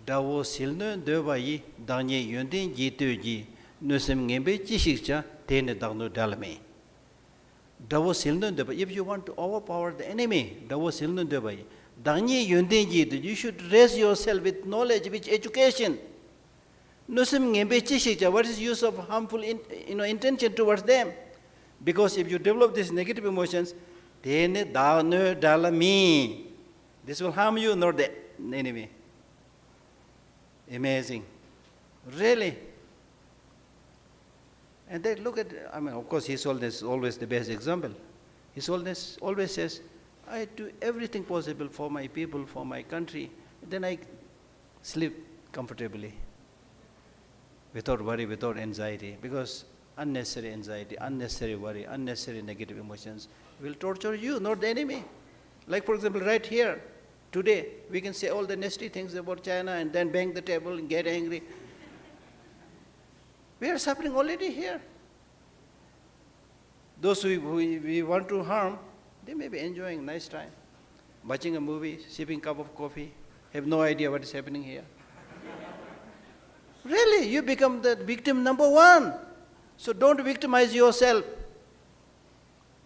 Dawo silno devayi danye yondin jituji nusem ngembe chishikcha tene dagno dalame. Dawo silno devayi. If you want to overpower the enemy, Dawo silno devayi. Danye yondin jitu. You should raise yourself with knowledge, with education. Nusem ngembe chishikcha. What is use of harmful intention towards them? Because if you develop these negative emotions, tene dagno dalame. This will harm you, not the enemy. Amazing. Really. And then look at, of course, his holiness is always the best example. His holiness always says, I do everything possible for my people, for my country. Then I sleep comfortably, without worry, without anxiety. Because unnecessary anxiety, unnecessary worry, unnecessary negative emotions will torture you, not the enemy. Like, for example, right here, today, we can say all the nasty things about China and then bang the table and get angry. We are suffering already here. Those who we want to harm, they may be enjoying a nice time, watching a movie, sipping a cup of coffee, have no idea what is happening here. Really, you become the victim number one. So don't victimize yourself.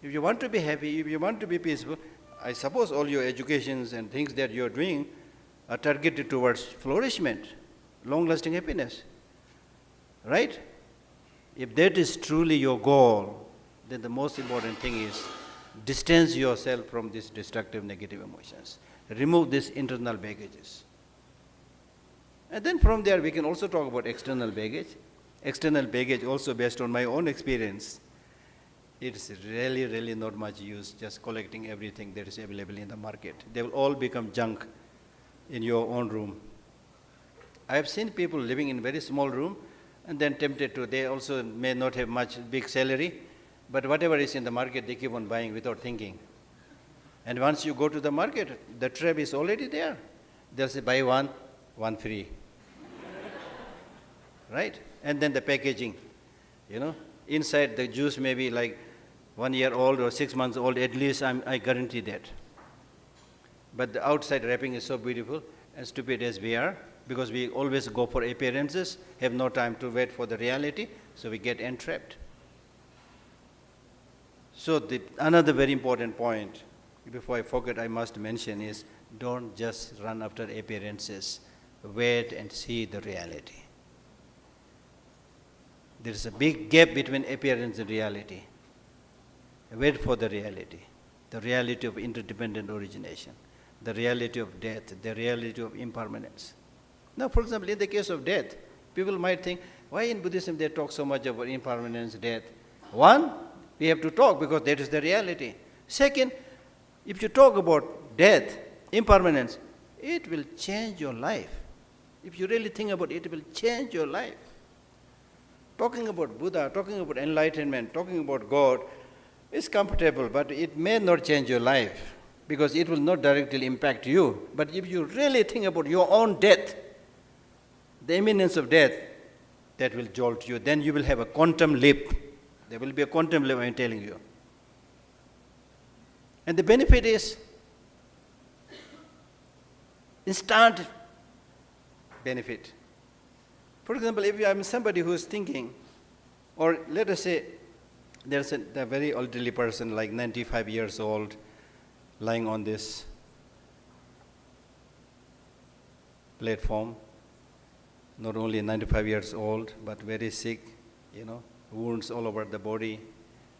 If you want to be happy, if you want to be peaceful, I suppose all your educations and things that you're doing are targeted towards flourishment, long-lasting happiness. Right? If that is truly your goal, then the most important thing is distance yourself from these destructive negative emotions. Remove these internal baggages. And then from there we can also talk about external baggage. External baggage also based on my own experience. It's really, really not much use just collecting everything that is available in the market. They will all become junk in your own room. I have seen people living in very small room and then tempted to, they also may not have much big salary, but whatever is in the market, they keep on buying without thinking. And once you go to the market, the trap is already there. They'll say, buy one, one free. Right? And then the packaging, inside the juice may be like 1 year old or 6 months old, at least I guarantee that. But the outside wrapping is so beautiful, and stupid as we are, because we always go for appearances, have no time to wait for the reality, so we get entrapped. So another very important point, before I forget, I must mention is, don't just run after appearances. Wait and see the reality. There is a big gap between appearance and reality. Wait for the reality of interdependent origination, the reality of death, the reality of impermanence. Now, for example, in the case of death, people might think, why in Buddhism they talk so much about impermanence, death? One, we have to talk because that is the reality. Second, if you talk about death, impermanence, it will change your life. If you really think about it, it will change your life. Talking about Buddha, talking about enlightenment, talking about God is comfortable, but it may not change your life because it will not directly impact you. But if you really think about your own death, the imminence of death, that will jolt you. Then you will have a quantum leap. There will be a quantum leap, I'm telling you. And the benefit is instant benefit. For example, if I'm somebody who is thinking, or let us say there's a very elderly person, like 95 years old, lying on this platform, not only 95 years old, but very sick, wounds all over the body.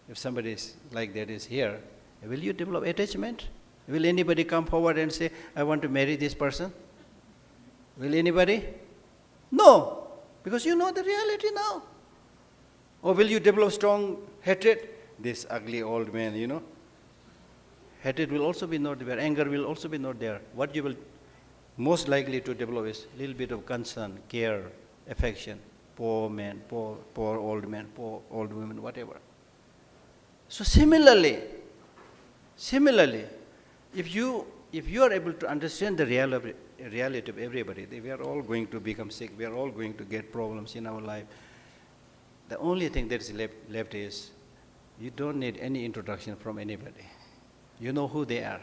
If somebody is like that is here, will you develop attachment? Will anybody come forward and say, I want to marry this person? Will anybody? No. Because you know the reality now. Or will you develop strong hatred? This ugly old man, Hatred will also be not there. Anger will also be not there. What you will most likely to develop is a little bit of concern, care, affection. Poor man, poor old man, poor old woman, whatever. So similarly, if you are able to understand the reality of everybody, we are all going to become sick, we are all going to get problems in our life. The only thing that is left is you don't need any introduction from anybody. You know who they are.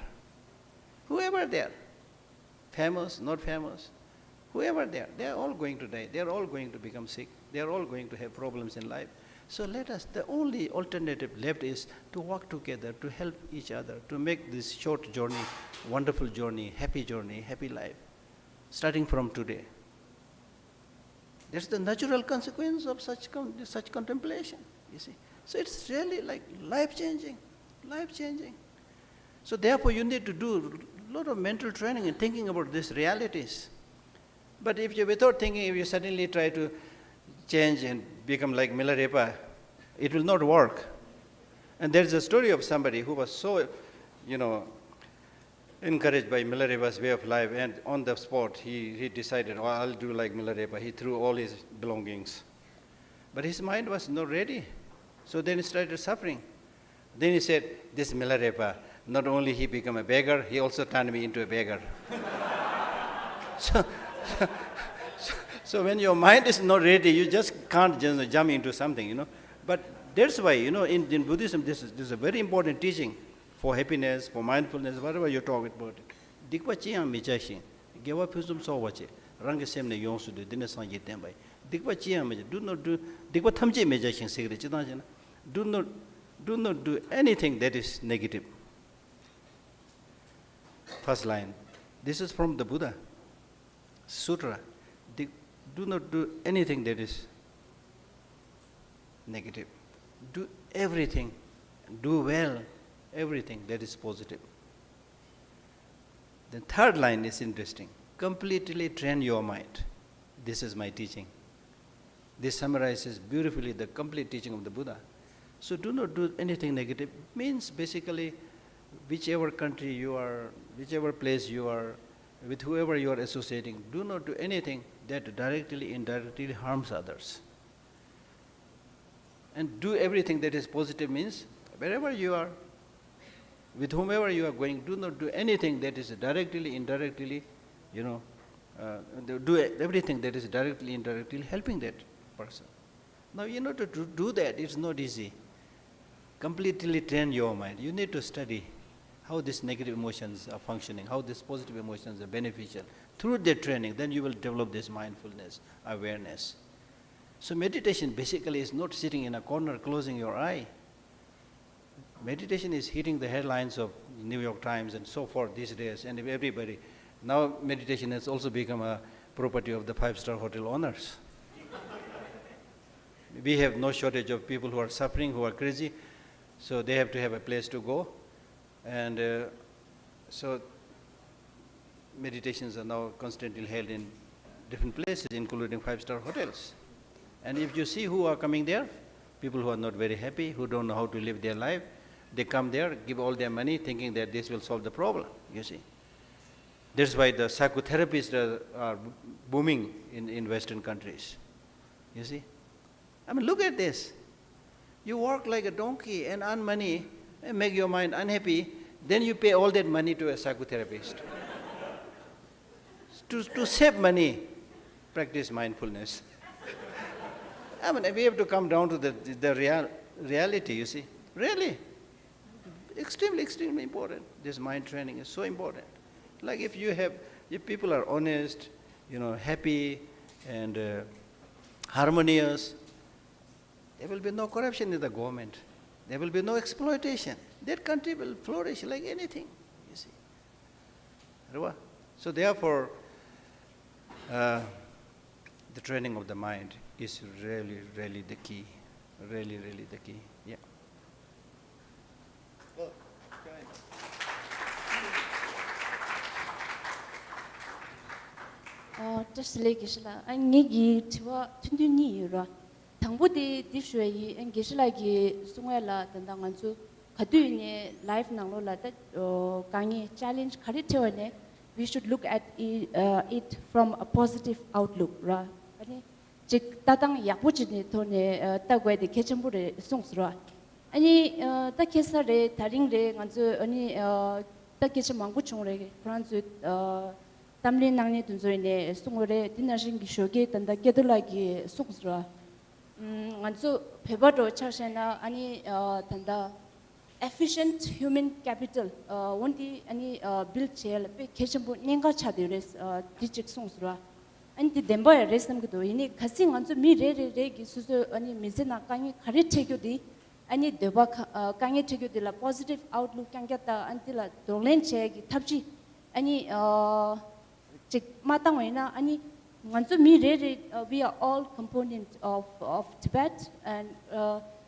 Whoever they are, famous, not famous, whoever they are all going to die. They are all going to become sick. They are all going to have problems in life. So the only alternative left is to work together, to help each other, to make this short journey, wonderful journey, happy life, starting from today. That's the natural consequence of such contemplation, you see. So it's really like life-changing. So therefore you need to do a lot of mental training and thinking about these realities. But if you, without thinking, if you suddenly try to change and become like Milarepa, it will not work. And there is a story of somebody who was so, encouraged by Milarepa's way of life, and on the spot he decided, oh, I'll do like Milarepa. He threw all his belongings. But his mind was not ready. So then he started suffering. Then he said, this Milarepa, not only he became a beggar, he also turned me into a beggar. So when your mind is not ready, you just can't just jump into something, But That's why, in Buddhism, this is a very important teaching for happiness, for mindfulness, whatever you talk about it. Dikpa chiyang mechashin, gewa phusum so wache, rang semne yongsu du dine sang ye tembai. Dikpa chiyang mecha, do not do dikpa thamche mechashin sigre chidang jana. Do not do anything that is negative. First line. This is from the Buddha Sutra. Do not do anything that is negative. Do everything, do well, everything that is positive. The third line is interesting. Completely train your mind. This is my teaching. This summarizes beautifully the complete teaching of the Buddha. So do not do anything negative. Means basically, whichever country you are, whichever place you are, with whoever you are associating, do not do anything that directly, indirectly harms others. And do everything that is positive means, wherever you are, with whomever you are going, do not do anything that is directly, indirectly, do everything that is directly, indirectly helping that person. Now, to do that, it's not easy. Completely train your mind. You need to study how these negative emotions are functioning, how these positive emotions are beneficial. Through that training, then you will develop this mindfulness, awareness. So meditation basically is not sitting in a corner, closing your eye. Meditation is hitting the headlines of New York Times and so forth these days, and everybody. Now meditation has also become a property of the five-star hotel owners. We have no shortage of people who are suffering, who are crazy, so they have to have a place to go. And so meditations are now constantly held in different places, including five-star hotels. And if you see who are coming there, people who are not very happy, who don't know how to live their life, they come there, give all their money, thinking that this will solve the problem, you see. That's why the psychotherapists are booming in Western countries, you see. I mean, look at this. You work like a donkey and earn money and make your mind unhappy, then you pay all that money to a psychotherapist. to save money, practice mindfulness. I mean, we have to come down to the reality, you see. Really, extremely, extremely important. This mind training is so important. Like if people are honest, happy and harmonious, there will be no corruption in the government. There will be no exploitation. That country will flourish like anything, you see. So therefore, the training of the mind is really, really the key. Really, really the key. Yeah. Well, just like Geshe, I need to continue. Tangbudi dishui and Geshe like Sungela Tandangansu, Kaduni life Nangola that Kangi challenge Kariteone, we should look at it from a positive outlook. Jik Tatang Yapuchini Tone Tagwe the Ketchambure Songsra. Any the Kesare, Taring, Ganzu, any the Ketchamanguchore, France with Tamlin Nani Tunzoine, Sungore, Dinashing Shogate, and the Gedulagi Songsra. And so, Pebato Chashana, any Tanda efficient human capital, won't any build chair, Ketchambu, Ninga Chadires, District Songsra. And the Demboy raised them to any Kassing on to me, Susu, any Mizina, Kangi, Karitegu, any Deba Kangi Tegu de la positive outlook can get until a Dolan check, Tapji, any Matangwena, any once we are all components of Tibet and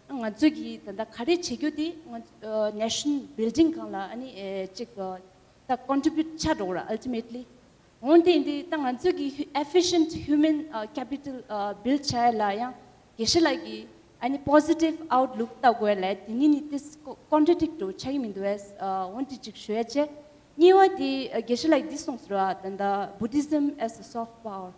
Nganzugi, the Kari Chigudi, nation building Kala, any chick that contribute Chadora ultimately. Only in the Tanganzugi efficient human capital build Chaya, Geshe any positive outlook that were led, this contradict to Chime in the West, wanted to share. Newer the Geshe like this and the Buddhism as a soft power.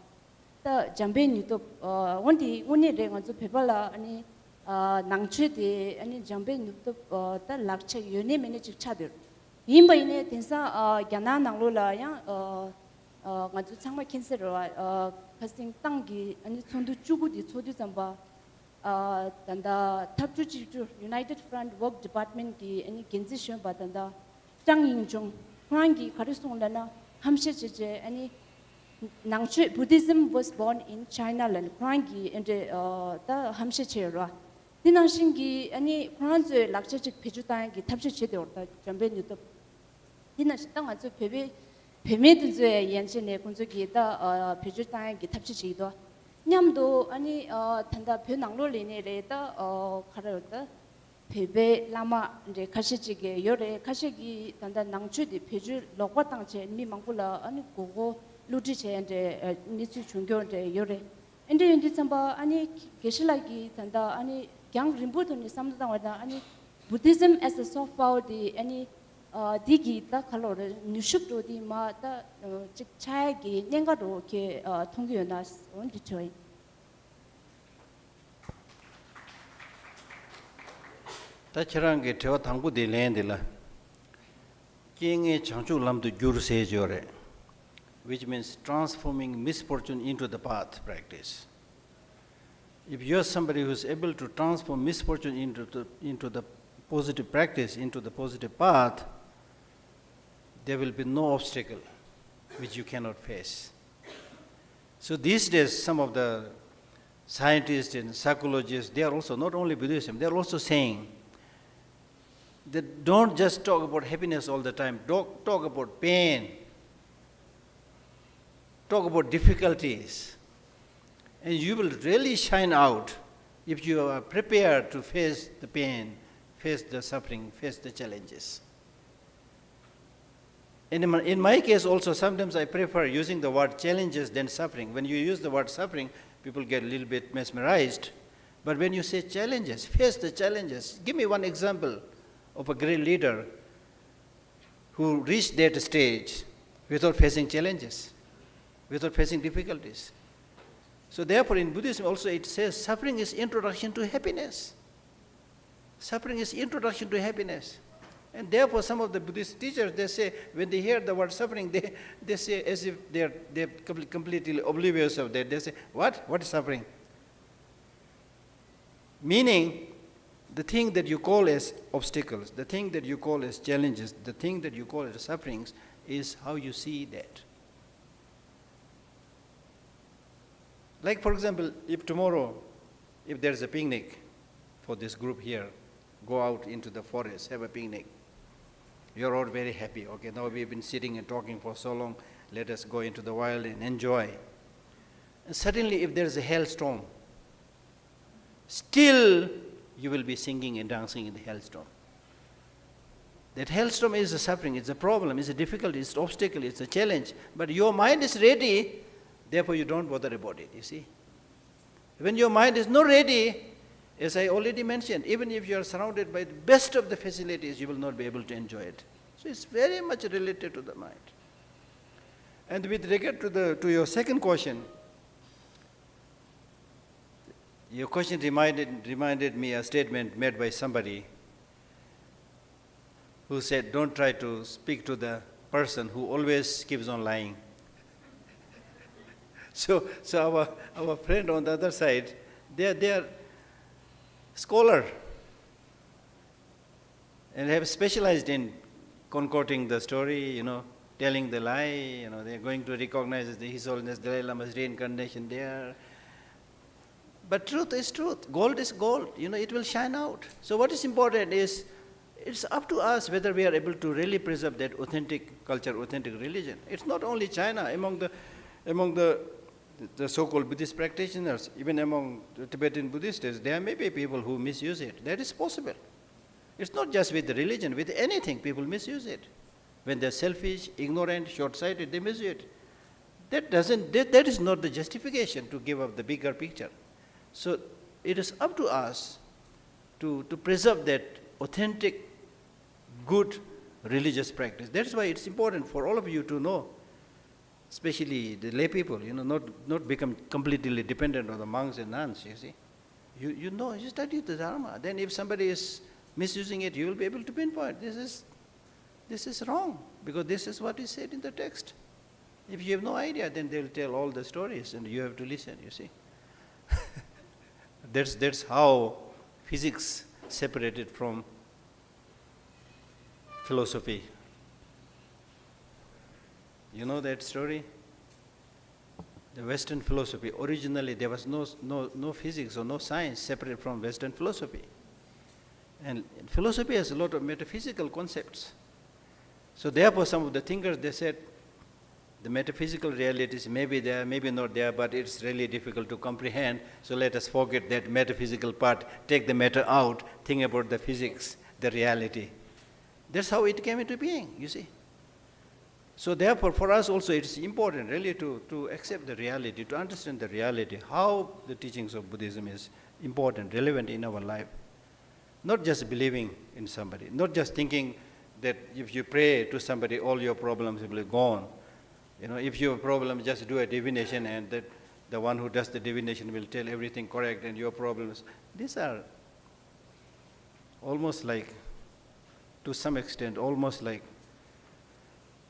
The Jambe Nuto, only ring to people, any Nangche, any Jambe Nuto, the lecture, you name any Chadir. Yimba in it, Tinsa, Gana Nangola, Gantu Changma Kinsera, Casting Tangi, and it's on the Chugu, the Sodizamba, tanda tabju jitu United Front Work Department ki any kinzishon ba tanda Zhang Yingjong Huangi Karisong lana hamshe jeje any Nangchu Buddhism was born in China land Huangi and the hamshe chera Dinanshingi any Huanzu lakchik pejutan ki tabju chede orta jambe nyuto Dinashitang azu Pemedze Yenchine Kunzuki da pejutan ki tabju chido 냠도 아니 단다 변항로 리네레다 카르다 베베 라마 이제 가시지게 요래 가시기 단다 낭추디 페주 로과당체 미망불라 아니 고고 루지체 이제 니스 중교데 요래 인데 인데 참바 아니 게실라기 단다 아니 경 림보도니 삼다와다 아니 부디즘 as a soft power the any 디기 다 칼로르 뉴슈도디 마다 직차기 nen가도 게 통교나 온디초이 다치랑게 저 당부디 랜딜라 킹의 장주람도 규르세죠레 which means transforming misfortune into the path practice. If you are somebody who is able to transform misfortune into the positive practice, into the positive path, there will be no obstacle which you cannot face. So these days, some of the scientists and psychologists, they are also, not only Buddhism, they are also saying that don't just talk about happiness all the time, talk about pain, talk about difficulties, and you will really shine out if you are prepared to face the pain, face the suffering, face the challenges. In my case also, sometimes I prefer using the word challenges than suffering. When you use the word suffering, people get a little bit mesmerized. But when you say challenges, face the challenges. Give me one example of a great leader who reached that stage without facing challenges, without facing difficulties. So therefore, in Buddhism also it says suffering is introduction to happiness. Suffering is introduction to happiness. And therefore, some of the Buddhist teachers, they say, when they hear the word suffering, they say as if they're completely oblivious of that. They say, what? What is suffering? Meaning, the thing that you call as obstacles, the thing that you call as challenges, the thing that you call as sufferings is how you see that. Like, for example, if tomorrow, if there's a picnic for this group here, go out into the forest, have a picnic. You're all very happy. Okay, now we've been sitting and talking for so long. Let us go into the wild and enjoy. And suddenly, if there's a hailstorm, still you will be singing and dancing in the hailstorm. That hailstorm is a suffering, it's a problem, it's a difficulty, it's an obstacle, it's a challenge. But your mind is ready, therefore you don't bother about it, you see. When your mind is not ready, as I already mentioned, even if you are surrounded by the best of the facilities, you will not be able to enjoy it. So it's very much related to the mind. And with regard to your second question, your question reminded me a statement made by somebody who said, don't try to speak to the person who always keeps on lying. So our friend on the other side, they are scholar and have specialized in concocting the story, telling the lie, they're going to recognize His Holiness Dalai Lama's reincarnation there. But truth is truth. Gold is gold. It will shine out. So what is important is, it's up to us whether we are able to really preserve that authentic culture, authentic religion. It's not only China. Among the so-called Buddhist practitioners, even among the Tibetan Buddhists, there may be people who misuse it. That is possible. It's not just with the religion, with anything, people misuse it. When they're selfish, ignorant, short-sighted, they misuse it. That is not the justification to give up the bigger picture. So it is up to us to preserve that authentic, good religious practice. That's why it's important for all of you to know, especially the lay people, not become completely dependent on the monks and nuns, you see. You study the Dharma. Then if somebody is misusing it, you will be able to pinpoint, this is wrong, because this is what is said in the text. If you have no idea, then they'll tell all the stories and you have to listen, you see. That's how physics separated from philosophy. You know that story? The Western philosophy, originally there was no physics or no science separate from Western philosophy. And philosophy has a lot of metaphysical concepts. So therefore some of the thinkers, they said, the metaphysical realities may be there, maybe not there, but it's really difficult to comprehend. So let us forget that metaphysical part, take the matter out, think about the physics, the reality. That's how it came into being, you see. So therefore, for us also, it's important really to accept the reality, to understand the reality, how the teachings of Buddhism is important, relevant in our life. Not just believing in somebody, not just thinking that if you pray to somebody, all your problems will be gone. You know, if you have a problem, just do a divination and that the one who does the divination will tell everything correct and your problems. These are almost like, to some extent, almost like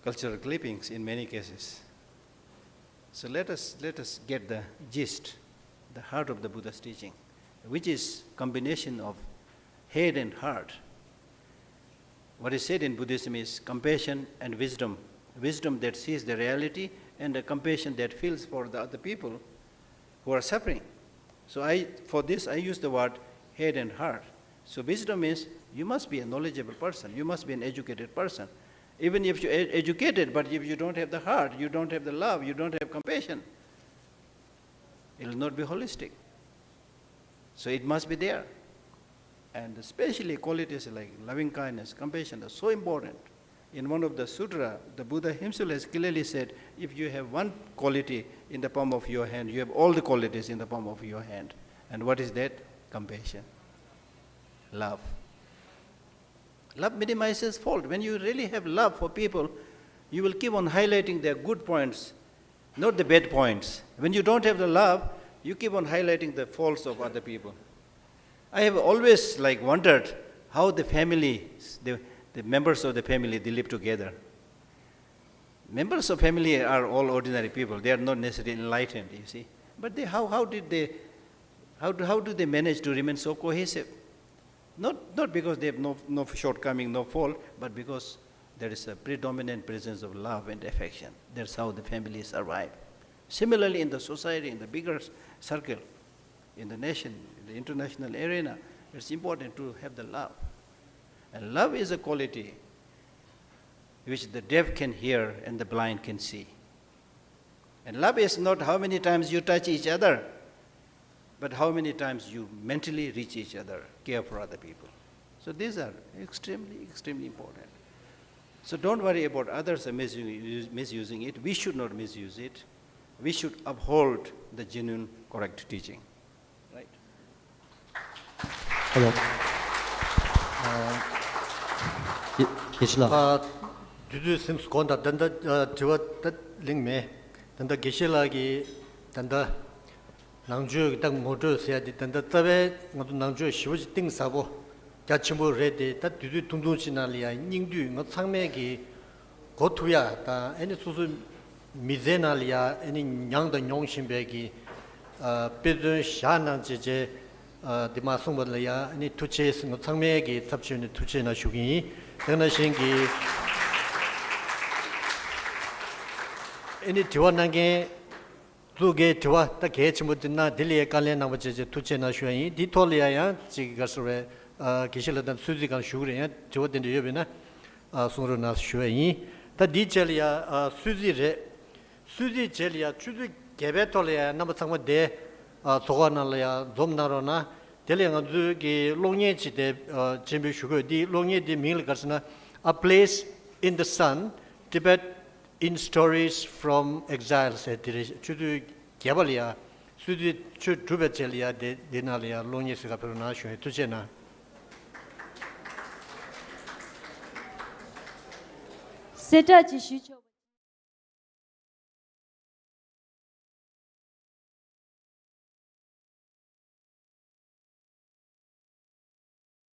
cultural clippings in many cases. So let us get the gist, the heart of the Buddha's teaching, which is combination of head and heart. What is said in Buddhism is compassion and wisdom. Wisdom that sees the reality and a compassion that feels for the other people who are suffering. So for this I use the word head and heart. So wisdom is you must be a knowledgeable person, you must be an educated person. Even if you're educated, but if you don't have the heart, you don't have the love, you don't have compassion, it will not be holistic. So it must be there. And especially qualities like loving kindness, compassion are so important. In one of the sutra, the Buddha himself has clearly said, if you have one quality in the palm of your hand, you have all the qualities in the palm of your hand. And what is that? Compassion. Love. Love minimizes fault. When you really have love for people, you will keep on highlighting their good points, not the bad points. When you don't have the love, you keep on highlighting the faults of other people. I have always wondered how the family, the members of the family, they live together. Members of family are all ordinary people. They are not necessarily enlightened, you see. But how do they manage to remain so cohesive? Not because they have no shortcoming, no fault, but because there is a predominant presence of love and affection. That's how the family survive. Similarly, in the society, in the bigger circle, in the nation, in the international arena, it's important to have the love. And love is a quality which the deaf can hear and the blind can see. And love is not how many times you touch each other, but how many times you mentally reach each other, care for other people. So these are extremely, extremely important. So don't worry about others misusing it. We should not misuse it. We should uphold the genuine, correct teaching. Right? Hello. Geshe. Dudu sims konda danda tiwa tat ling me danda Geshe lagi danda nangju dang mojo sia di danda tabe ngadu nangju shiwoji ting sabo gyachimbo rede tat dudu tungtung chinalia ningdu ngat sangme gi gotuya ta eni susu mizenalia eni nyangda nyongshimbe gi pedun shanang jeje dima sungbalaya eni tuche ngat sangme gi sabchuni tuche na shugi dana shingi eni tiwa nange zuge tiwa ta kechimudina diliye kalyan nangwa jeje tuche na shugi di toliya ya chigi gasure Geshe ladan suzi kan shugure ya tiwa dinde yobe na sungro na shugi ta di cheliya suzi re suzi cheliya chuzi gebe toliya namba sangwa de soga nalaya zom naro na diliya nga zuge longye chi de jimbe shugo di longye di mingli karsana a place in the sun Tibet in stories from exile se dire chudu gebaliya suzi chu dube cheliya de dinaliya longye se ka pero na shugi tuje na Seta ji shucho